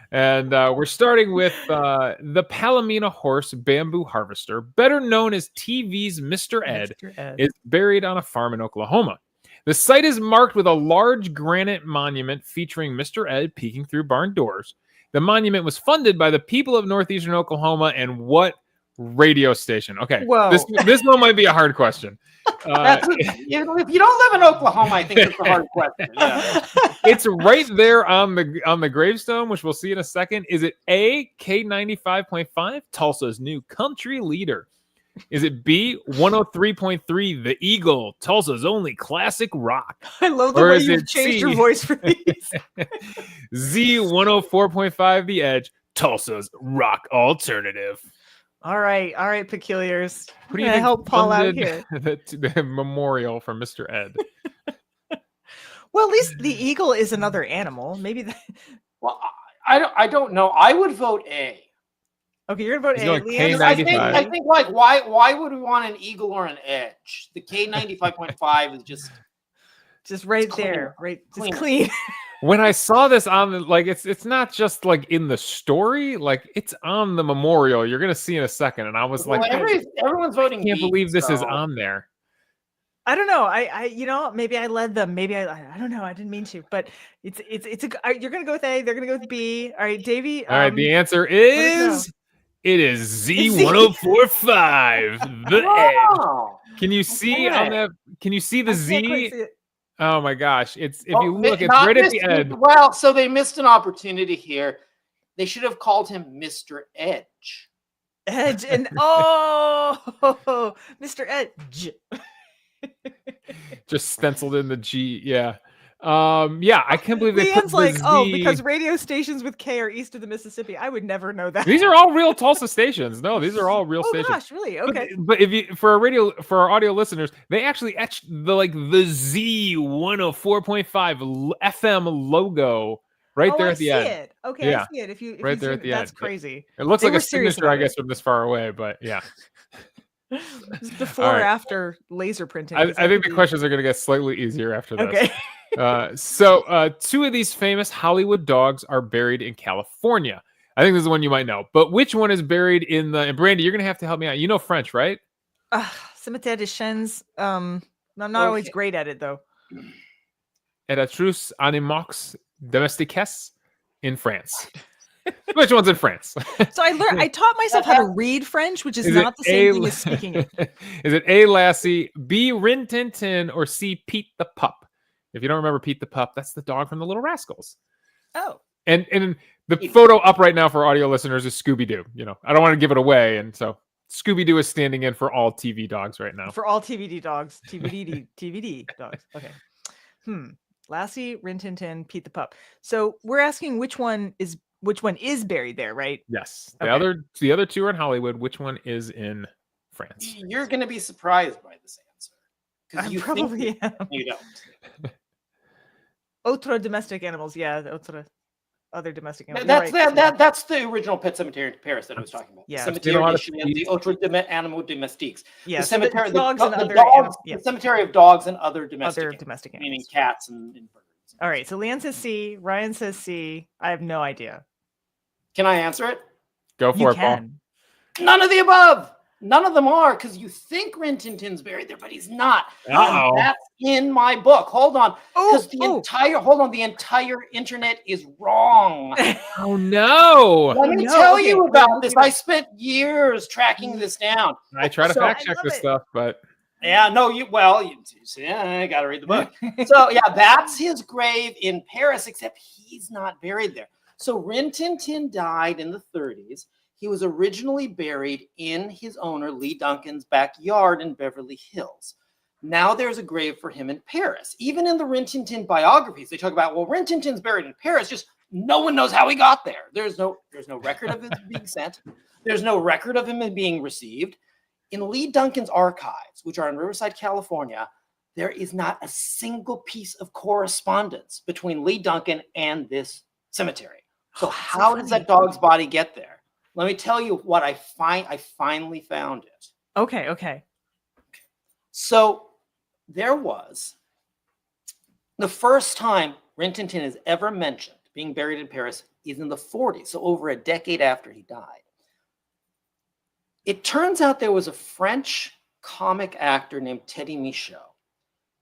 Speaker 3: And we're starting with the Palomino horse bamboo harvester, better known as TV's Mr. Ed, is buried on a farm in Oklahoma. The site is marked with a large granite monument featuring Mr. Ed peeking through barn doors. The monument was funded by the people of northeastern Oklahoma and what radio station? Okay, this one might be a hard question.
Speaker 4: If you don't live in Oklahoma, I think it's a hard question. Yeah.
Speaker 3: It's right there on the gravestone, which we'll see in a second. Is it A, K95.5, Tulsa's new country leader? Is it B, 103.3, The Eagle, Tulsa's only classic rock?
Speaker 2: I love the way you've changed your voice for these.
Speaker 3: Z, 104.5, The Edge, Tulsa's rock alternative.
Speaker 2: All right, peculiars.
Speaker 3: What do you think
Speaker 2: help Paul out here?
Speaker 3: The memorial for Mr. Ed.
Speaker 2: Well, at least the eagle is another animal. Maybe.
Speaker 4: Well, I don't know. I would vote A.
Speaker 2: Okay, you're gonna vote A.
Speaker 3: K95.
Speaker 4: I think like why would we want an eagle or an edge? The K95.5 is just
Speaker 2: right
Speaker 4: clean.
Speaker 2: there, right? Just clean.
Speaker 3: When I saw this on the it's not just like in the story, like it's on the memorial. You're gonna see in a second, and I was like,
Speaker 4: everyone's voting.
Speaker 3: I can't
Speaker 4: B,
Speaker 3: believe this is on there.
Speaker 2: I don't know. I maybe I led them. Maybe I don't know. I didn't mean to, but it's you're gonna go with A. They're gonna go with B. All right, Davey.
Speaker 3: All right, the answer is it is Z104.5. The Edge. Can you see on that? Can you see the Z? Oh my gosh! If you look, it's right at the end.
Speaker 4: Well, so they missed an opportunity here. They should have called him Mr. Edge.
Speaker 2: Edge and Mr. Edge.
Speaker 3: Just stenciled in the G. Yeah. I can't believe they put the Z.
Speaker 2: Because radio stations with K are east of the Mississippi. I would never know that.
Speaker 3: These are all real Tulsa stations. No, these are all real stations. Oh
Speaker 2: gosh, really? Okay.
Speaker 3: But if you for our audio listeners, they actually etched the Z 104.5 FM logo right
Speaker 2: Oh,
Speaker 3: there
Speaker 2: I
Speaker 3: at the
Speaker 2: see
Speaker 3: end.
Speaker 2: it. Okay, I
Speaker 3: Yeah,
Speaker 2: see it. If you
Speaker 3: right there
Speaker 2: zoom,
Speaker 3: at the
Speaker 2: that's
Speaker 3: end.
Speaker 2: crazy.
Speaker 3: It looks
Speaker 2: They
Speaker 3: like
Speaker 2: were
Speaker 3: a
Speaker 2: serious
Speaker 3: signature, I
Speaker 2: about it.
Speaker 3: guess, from this far away, but yeah.
Speaker 2: This is
Speaker 3: All
Speaker 2: before or
Speaker 3: right.
Speaker 2: after laser printing.
Speaker 3: I
Speaker 2: 'Cause
Speaker 3: I
Speaker 2: that
Speaker 3: think
Speaker 2: could
Speaker 3: the
Speaker 2: be
Speaker 3: questions are going to get slightly easier after this.
Speaker 2: okay.
Speaker 3: So two of these famous Hollywood dogs are buried in California. I think this is the one you might know. But which one is buried in the? And Brandy, you're going to have to help me out. You know French, right?
Speaker 2: Cimetière des Chiens. I'm not always
Speaker 4: Okay.
Speaker 2: great at it though.
Speaker 3: Eratrus animaux domestiques in France. Which one's in France?
Speaker 2: So I taught myself how to read French, which is
Speaker 3: Is
Speaker 2: not
Speaker 3: it
Speaker 2: the same
Speaker 3: A?
Speaker 2: thing as speaking it.
Speaker 3: Is it A. Lassie, B. Rin Tin Tin, or C. Pete the Pup? If you don't remember Pete the Pup, that's the dog from the Little Rascals.
Speaker 2: Oh.
Speaker 3: And the photo up right now for audio listeners is Scooby Doo. You know, I don't want to give it away, and so Scooby Doo is standing in for all TV dogs right now.
Speaker 2: For all TVD dogs. TVD dogs. Okay. Lassie, Rin Tin Tin, Pete the Pup. So we're asking which one is buried there, right?
Speaker 3: Yes,
Speaker 2: Okay.
Speaker 3: the other two are in Hollywood. Which one is in France?
Speaker 4: You're going to be surprised by this answer because
Speaker 2: I
Speaker 4: you
Speaker 2: probably
Speaker 4: think
Speaker 2: am.
Speaker 4: you don't.
Speaker 2: Autres domestic animals. Yeah, other domestic animals.
Speaker 4: That's the original Pet Cemetery in Paris that I was talking about.
Speaker 2: Yeah.
Speaker 4: The
Speaker 3: Do you know
Speaker 4: Cemetery
Speaker 3: how
Speaker 4: des
Speaker 3: to
Speaker 4: Chiens,
Speaker 3: speak?
Speaker 4: the Autres Animaux Domestiques.
Speaker 2: Yeah.
Speaker 4: The
Speaker 2: So the
Speaker 4: cemetery,
Speaker 2: dogs and
Speaker 4: the
Speaker 2: other
Speaker 4: dogs,
Speaker 2: animals. Yeah.
Speaker 4: the cemetery of dogs and other domestic,
Speaker 2: Other
Speaker 4: animals,
Speaker 2: domestic
Speaker 4: meaning
Speaker 2: animals.
Speaker 4: cats and birds.
Speaker 2: All right. So Leanne says C. Ryan says C. I have no idea.
Speaker 4: Can I answer it?
Speaker 3: Go for
Speaker 2: You
Speaker 3: it, Paul.
Speaker 2: can.
Speaker 4: None of the above. None of them are, because you think Rin Tin Tin's buried there, but he's not.
Speaker 3: Uh-oh.
Speaker 4: And that's in my book. Hold on, because
Speaker 2: Oh.
Speaker 4: the entire internet is wrong.
Speaker 3: Oh no!
Speaker 4: Let me
Speaker 2: no.
Speaker 4: tell
Speaker 2: Okay,
Speaker 4: you
Speaker 2: wait,
Speaker 4: about
Speaker 2: let's
Speaker 4: this.
Speaker 2: hear
Speaker 4: I
Speaker 2: it.
Speaker 4: spent years tracking this down.
Speaker 3: I try to
Speaker 4: So-
Speaker 3: fact
Speaker 2: I
Speaker 3: check
Speaker 2: love
Speaker 3: this
Speaker 2: it.
Speaker 3: stuff, but
Speaker 4: Yeah, no, I got to read the book. So yeah, that's his grave in Paris, except he's not buried there. So Rin Tin Tin died in the 30s. He was originally buried in his owner, Lee Duncan's backyard in Beverly Hills. Now there's a grave for him in Paris. Even in the Rin Tin Tin biographies, they talk about, well, Rin Tin Tin's buried in Paris, just no one knows how he got there. There's no record of it being sent. There's no record of him being received. In Lee Duncan's archives, which are in Riverside, California, there is not a single piece of correspondence between Lee Duncan and this cemetery. So how does that dog's body get there? Let me tell you what I finally found it.
Speaker 2: Okay.
Speaker 4: So there was the first time Rin Tin Tin is ever mentioned being buried in Paris is in the 40s, so over a decade after he died. It turns out there was a French comic actor named Teddy Michaud.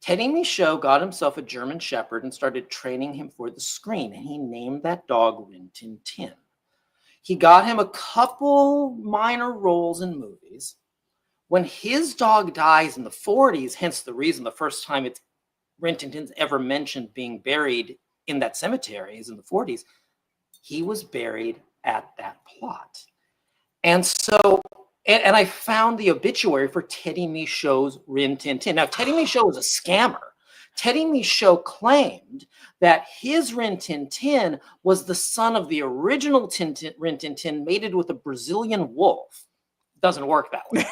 Speaker 4: Teddy Michaud got himself a German Shepherd and started training him for the screen, and he named that dog Rin Tin Tin. He got him a couple minor roles in movies. When his dog dies in the 40s, hence the reason the first time it's Rin Tin Tin's ever mentioned being buried in that cemetery is in the 40s, he was buried at that plot. And so, and I found the obituary for Teddy Michaud's Rin Tin Tin. Now, Teddy Michaud was a scammer. Teddy Michaud claimed that his Rin Tin Tin was the son of the original Rin Tin Tin mated with a Brazilian wolf. Doesn't work that way.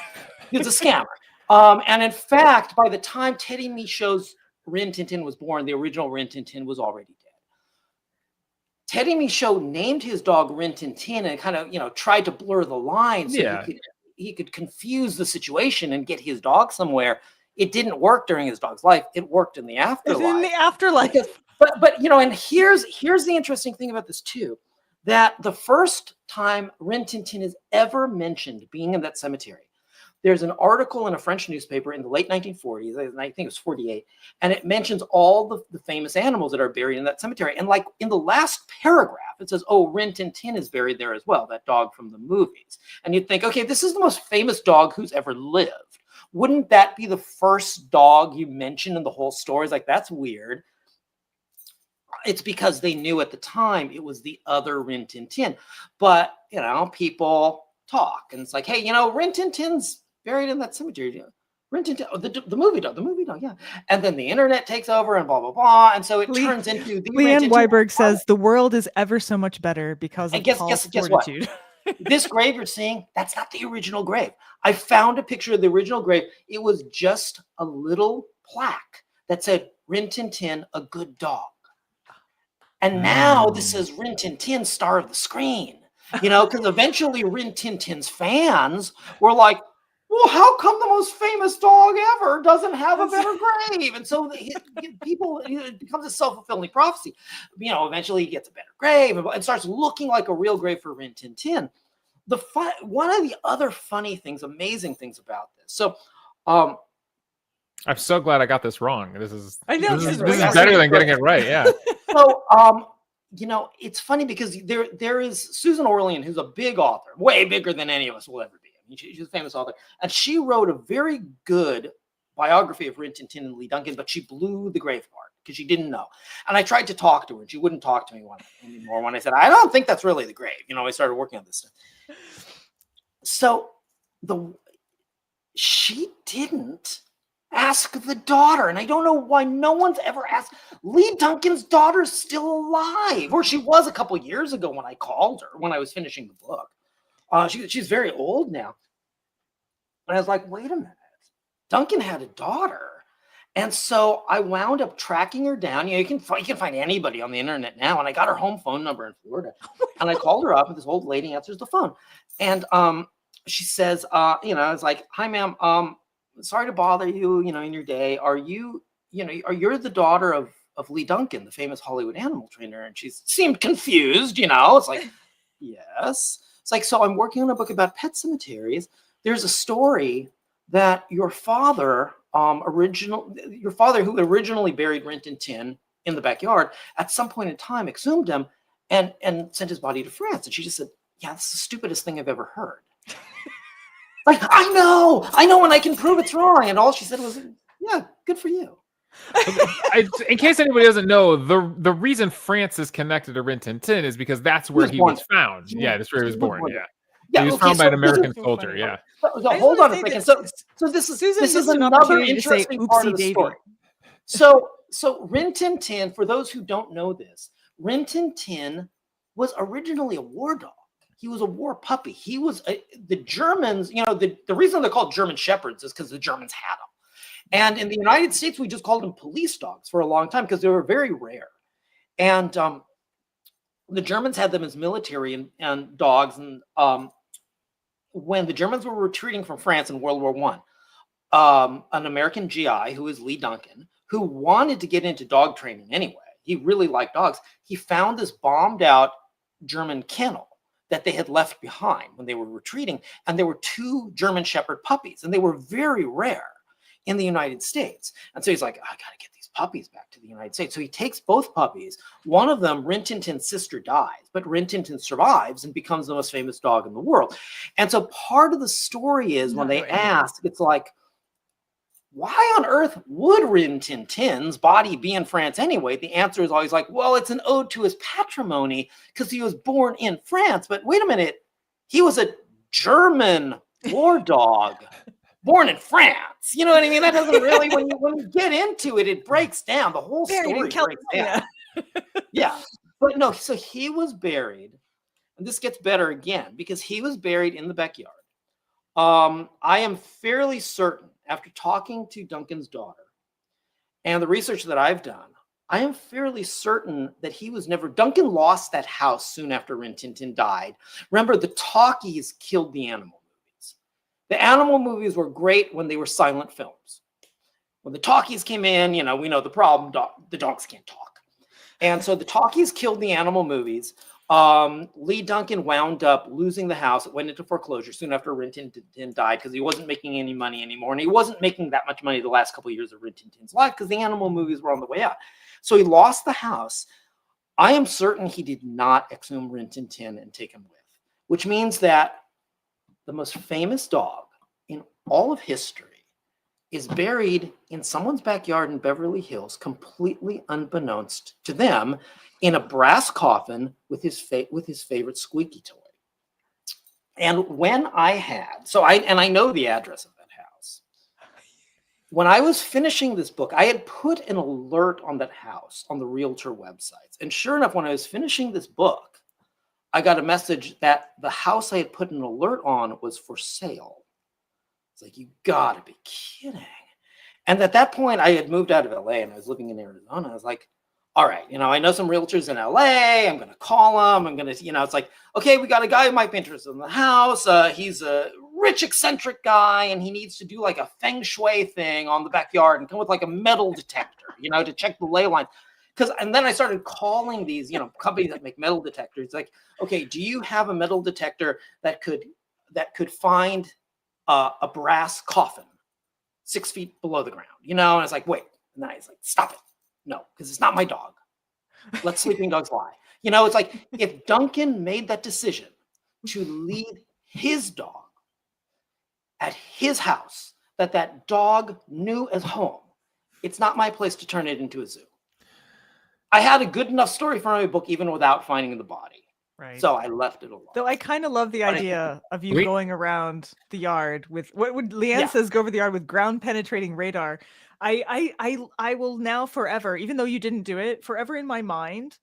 Speaker 4: He's a scammer. And in fact, by the time Teddy Michaud's Rin Tin Tin was born, the original Rin Tin Tin was already dead. Teddy Michaud named his dog Rin Tin Tin and kind of, tried to blur the lines so he could confuse the situation and get his dog somewhere. It didn't work during his dog's life. It worked in the afterlife.
Speaker 2: In the afterlife.
Speaker 4: But and here's the interesting thing about this too, that the first time Rin Tin Tin is ever mentioned being in that cemetery, there's an article in a French newspaper in the late 1940s, I think it was 48, and it mentions all the famous animals that are buried in that cemetery. And like in the last paragraph, it says, oh, Rin Tin Tin is buried there as well, that dog from the movies. And you'd think, okay, this is the most famous dog who's ever lived. Wouldn't that be the first dog you mention in the whole story? It's like, that's weird. It's because they knew at the time it was the other Rin Tin Tin. But, people talk. And it's like, hey, Rin Tin Tin's buried in that cemetery. Rin Tin Tin, the movie dog, yeah. And then the internet takes over and blah, blah, blah. And so it turns into the
Speaker 2: Leanne Weiberg says the world is ever so much better because of Paul's fortitude.
Speaker 4: This grave you're seeing, that's not the original grave. I found a picture of the original grave. It was just a little plaque that said, Rin Tin Tin, a good dog. And now this is Rin Tin Tin, star of the screen. Because eventually Rin Tin Tin's fans were like, well, how come the most famous dog ever doesn't have a better grave? And so people, it becomes a self-fulfilling prophecy. Eventually he gets a better grave and starts looking like a real grave for Rin Tin Tin. One of the other funny things, amazing things about this. So,
Speaker 3: I'm so glad I got this wrong. This is
Speaker 2: better
Speaker 3: than getting it right. Yeah.
Speaker 4: So, it's funny because there is Susan Orlean, who's a big author, way bigger than any of us will ever be. I mean, she's a famous author, and she wrote a very good biography of Rin Tin Tin and Lee Duncan, but she blew the grave part because she didn't know. And I tried to talk to her, and she wouldn't talk to me anymore. When I said, I don't think that's really the grave, I started working on this stuff. So she didn't ask the daughter, and I don't know why no one's ever asked. Lee Duncan's daughter's still alive, or she was a couple years ago when I called her when I was finishing the book. She's very old now. And I was like, wait a minute, Duncan had a daughter. And so I wound up tracking her down. You can find anybody on the internet now. And I got her home phone number in Florida. And I called her up, and this old lady answers the phone. And she says, I was like, hi, ma'am. Sorry to bother you, in your day. Are you're the daughter of Lee Duncan, the famous Hollywood animal trainer? And she seemed confused, It's like, yes. It's like, so I'm working on a book about pet cemeteries. There's a story that your father who originally buried Rin Tin Tin in the backyard, at some point in time exhumed him and sent his body to France. And she just said, yeah, that's the stupidest thing I've ever heard. Like, I know, and I can prove it's wrong. And all she said was, yeah, good for you.
Speaker 3: In case anybody doesn't know, the reason France is connected to Rin Tin Tin is because that's where he was found. Yeah, that's where he was born. Yeah, he was found by an American soldier. Yeah.
Speaker 4: So hold on a second. So this is another interesting part of the story. So Rin Tin Tin, for those who don't know this, Rin Tin Tin was originally a war dog. He was a war puppy. He was the Germans, the reason they're called German Shepherds is because the Germans had them. And in the United States, we just called them police dogs for a long time because they were very rare. And the Germans had them as military and dogs. And when the Germans were retreating from France in World War I, an American GI who was Lee Duncan, who wanted to get into dog training anyway, he really liked dogs. He found this bombed out German kennel that they had left behind when they were retreating. And there were 2 German Shepherd puppies, and they were very rare in the United States. And so he's like, I got to get these puppies back to the United States. So he takes both puppies. One of them, Rin Tin Tin's sister, dies, but Rin Tin Tin survives and becomes the most famous dog in the world. And so part of the story is when they ask, it's like, why on earth would Rin Tin Tin's body be in France anyway? The answer is always like, well, it's an ode to his patrimony because he was born in France. But wait a minute, he was a German war dog born in France. You know what I mean? That doesn't really, when you get into it, it breaks down. The whole story breaks down. Yeah. But no, so he was buried, and this gets better again, because he was buried in the backyard. I am fairly certain, after talking to Duncan's daughter and the research that I've done, I am fairly certain that he was never, Duncan lost that house soon after Rin Tin Tin died. Remember, the talkies killed the animal movies. The animal movies were great when they were silent films. When the talkies came in, we know the problem, the dogs can't talk. And so the talkies killed the animal movies. Lee Duncan wound up losing the house. It went into foreclosure soon after Rin Tin Tin died because he wasn't making any money anymore. And he wasn't making that much money the last couple of years of Rin Tin Tin's life because the animal movies were on the way out. So he lost the house. I am certain he did not exhume Rin Tin Tin and take him with, which means that the most famous dog in all of history is buried in someone's backyard in Beverly Hills, completely unbeknownst to them, in a brass coffin with his favorite squeaky toy. And when I had, I know the address of that house. When I was finishing this book, I had put an alert on that house on the realtor websites. And sure enough, when I was finishing this book, I got a message that the house I had put an alert on was for sale. It's like, you gotta be kidding. And at that point, I had moved out of LA and I was living in Arizona. I was like, all right, I know some realtors in LA. I'm going to call them. I'm going to, it's like, okay, we got a guy who might be interested in the house. He's a rich, eccentric guy, and he needs to do like a feng shui thing on the backyard and come with like a metal detector, to check the ley line. And then I started calling these, companies that make metal detectors. Like, okay, do you have a metal detector that could find a brass coffin 6 feet below the ground? And it's like, wait. And then he's like, stop it. No, because it's not my dog. Let sleeping dogs lie. It's like if Duncan made that decision to leave his dog at his house that dog knew as home, it's not my place to turn it into a zoo. I had a good enough story for my book even without finding the body.
Speaker 2: Right.
Speaker 4: So I left it alone.
Speaker 2: Though I kind of love the idea of you going around the yard with what would Leanne says, go over the yard with ground penetrating radar. I will now forever, even though you didn't do it, forever in my mind,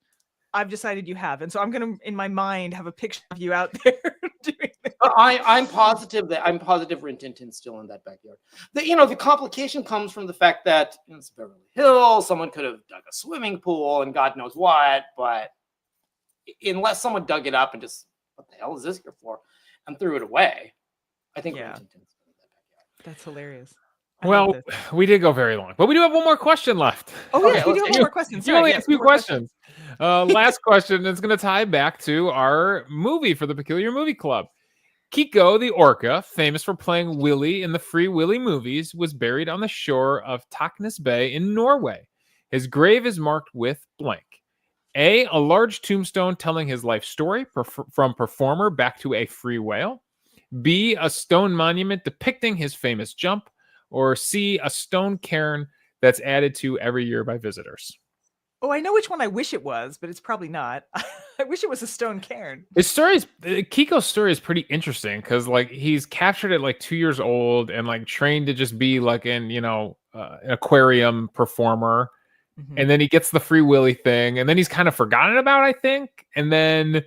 Speaker 2: I've decided you have. And so I'm going to, in my mind, have a picture of you out there doing this.
Speaker 4: I'm positive Rin Tintin's still in that backyard. The complication comes from the fact that it's Beverly Hills. Someone could have dug a swimming pool and God knows what, but unless someone dug it up and just, what the hell is this here for? And threw it away, I think Rin Tintin's still in that backyard.
Speaker 2: That's hilarious.
Speaker 3: Well, we did go very long, but we do have one more question left.
Speaker 2: Oh, yes, we do have one more question.
Speaker 3: You only have 2 questions. Last question is going to tie back to our movie for the Peculiar Movie Club. Kiko the orca, famous for playing Willy in the Free Willy movies, was buried on the shore of Taknes Bay in Norway. His grave is marked with blank. A large tombstone telling his life story from performer back to a free whale. B, a stone monument depicting his famous jump. Or C, a stone cairn that's added to every year by visitors.
Speaker 2: Oh, I know which one I wish it was, but it's probably not. I wish it was a stone cairn.
Speaker 3: Kiko's story is pretty interesting because like he's captured at like 2 years old and like trained to just be like an aquarium performer. Mm-hmm. And then he gets the Free Willy thing and then he's kind of forgotten about, I think. And then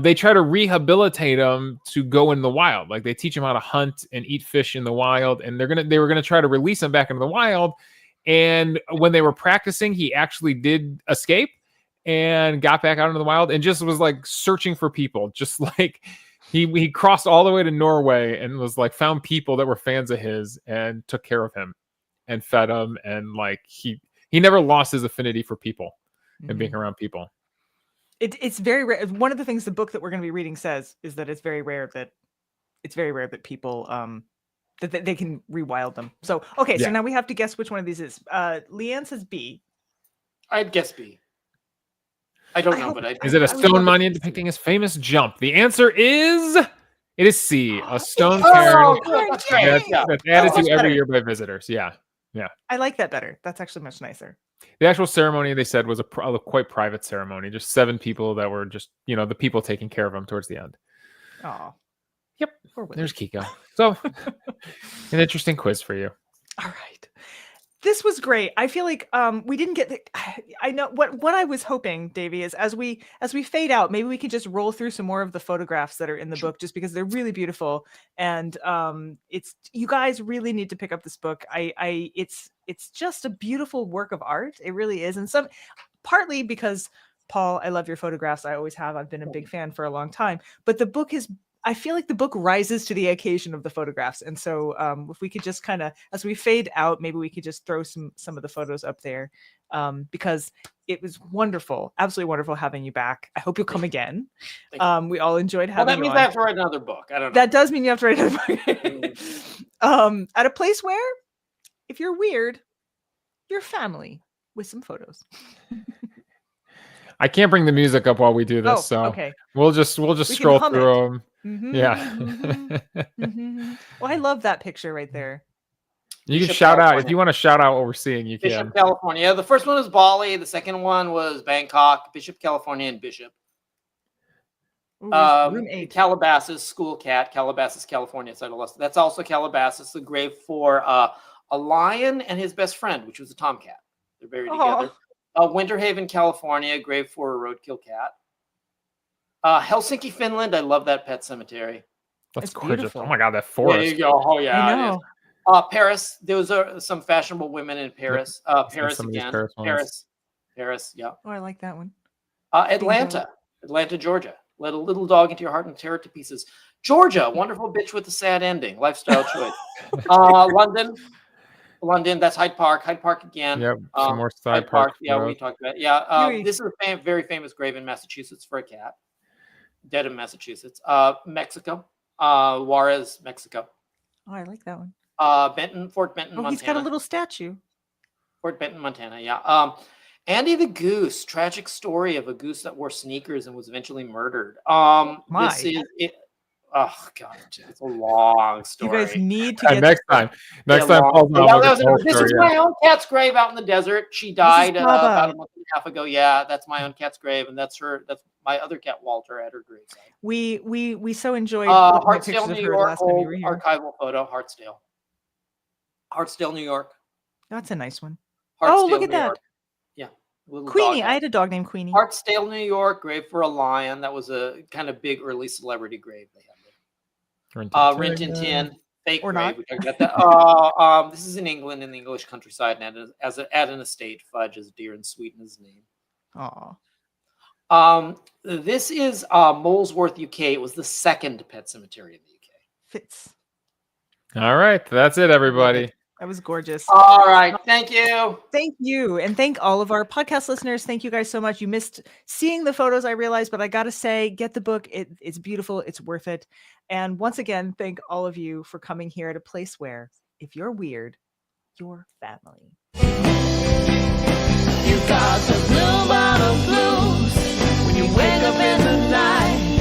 Speaker 3: they try to rehabilitate him to go in the wild. Like they teach him how to hunt and eat fish in the wild. And they were gonna try to release him back into the wild. And when they were practicing, he actually did escape and got back out into the wild and just was like searching for people. Just like he crossed all the way to Norway and was like found people that were fans of his and took care of him and fed him. And like he never lost his affinity for people and being around people.
Speaker 2: It's very rare. One of the things the book that we're going to be reading says is that it's very rare that people that they can rewild them. So okay, so now we have to guess which one of these is. Leanne says B.
Speaker 4: I'd guess B. I don't know, but
Speaker 3: is it a stone monument depicting his famous jump? The answer is C. A stone cairn that's added to every year by visitors. Yeah.
Speaker 2: I like that better. That's actually much nicer.
Speaker 3: The actual ceremony, they said, was a quite private ceremony. Just 7 people that were just, the people taking care of him towards the end.
Speaker 2: Oh.
Speaker 3: Yep. There's Kiko. So, an interesting quiz for you.
Speaker 2: All right. This was great. I feel like we didn't get I know what I was hoping, Davey, is as we fade out, maybe we can just roll through some more of the photographs that are in the book just because they're really beautiful. And it's you guys really need to pick up this book. It's just a beautiful work of art. It really is. And partly because Paul, I love your photographs. I always have. I've been a big fan for a long time. But the book I feel like the book rises to the occasion of the photographs. And so if we could just kind of, as we fade out, maybe we could just throw some of the photos up there because it was wonderful. Absolutely wonderful having you back. I hope you'll come again. We all enjoyed having you.
Speaker 4: That means I have to write another book. I don't know.
Speaker 2: That does mean you have to write another book. At a place where, if you're weird, your family with some photos.
Speaker 3: I can't bring the music up while we do this, so
Speaker 2: okay.
Speaker 3: We'll just scroll through them.
Speaker 2: Mm-hmm,
Speaker 3: yeah.
Speaker 2: Mm-hmm. Well, I love that picture right there.
Speaker 3: You can shout out if you want to shout out what we're seeing. You
Speaker 4: Bishop,
Speaker 3: can.
Speaker 4: California. The first one was Bali. The second one was Bangkok. Bishop, California, and Bishop.
Speaker 2: Room 8.
Speaker 4: Calabasas, school cat. Calabasas, California. That's also Calabasas. The grave for a lion and his best friend, which was a tomcat. They're buried together. Winter Haven, California. Grave for a roadkill cat. Helsinki, Finland. I love that pet cemetery.
Speaker 3: That's gorgeous. Beautiful. Oh my god, that forest.
Speaker 4: There you go. Oh yeah,
Speaker 2: I know.
Speaker 4: Paris. Those are some fashionable women in Paris. Paris again. Paris. Paris, yeah.
Speaker 2: Oh, I like that one.
Speaker 4: Atlanta, Georgia. Let a little dog into your heart and tear it to pieces. Georgia, wonderful bitch with a sad ending. Lifestyle choice. London, that's Hyde Park. Hyde Park again.
Speaker 3: Yep, some more Hyde
Speaker 4: Park.
Speaker 3: Park.
Speaker 4: Yeah, we talked about it. Yeah,
Speaker 2: Yui.
Speaker 4: this is a very famous grave in Massachusetts for a cat. Dead in Massachusetts. Mexico. Juarez, Mexico.
Speaker 2: Oh, I like that one.
Speaker 4: Fort Benton,
Speaker 2: Oh,
Speaker 4: Montana.
Speaker 2: he's got a little statue.
Speaker 4: Fort Benton, Montana, yeah. Andy the Goose, tragic story of a goose that wore sneakers and was eventually murdered. This is it. Oh God, it's a long
Speaker 2: You
Speaker 4: story.
Speaker 2: guys need to get
Speaker 3: Next time, Paul's
Speaker 4: Yeah,
Speaker 3: on with the whole
Speaker 4: this
Speaker 3: story,
Speaker 4: is
Speaker 3: yeah.
Speaker 4: my own cat's grave out in the desert. She died
Speaker 2: Baba.
Speaker 4: about a month and a half ago. Yeah, that's my own cat's grave, and that's my other cat Walter at her graveside.
Speaker 2: We so enjoyed looking at
Speaker 4: Hartsdale,
Speaker 2: pictures of
Speaker 4: New
Speaker 2: her
Speaker 4: York,
Speaker 2: last time you
Speaker 4: old
Speaker 2: were here.
Speaker 4: archival photo. Hartsdale, New York.
Speaker 2: That's a nice one.
Speaker 4: Hartsdale,
Speaker 2: Look at
Speaker 4: New
Speaker 2: that.
Speaker 4: York. Yeah, little
Speaker 2: Queenie.
Speaker 4: dog.
Speaker 2: I had a dog named Queenie.
Speaker 4: Hartsdale, New York, grave for a lion. That was a kind of big early celebrity grave they had there. Rin Tin Tin, fake
Speaker 2: Or
Speaker 4: grave.
Speaker 2: not.
Speaker 4: We talked about that. This is in England, in the English countryside, and at an estate. Fudge is dear and sweet in his name.
Speaker 2: Aw.
Speaker 4: This is Molesworth, UK. It was the second pet cemetery in the UK.
Speaker 2: Fits.
Speaker 3: All right, that's it, everybody.
Speaker 2: That was gorgeous.
Speaker 4: All right, thank you.
Speaker 2: Thank you. And thank all of our podcast listeners. Thank you guys so much. You missed seeing the photos, I realized, but I got to say, get the book. It's beautiful. It's worth it. And once again, thank all of you for coming here at a place where, if you're weird, you're family.
Speaker 1: You got the blue bottle blues when you wake up in the night.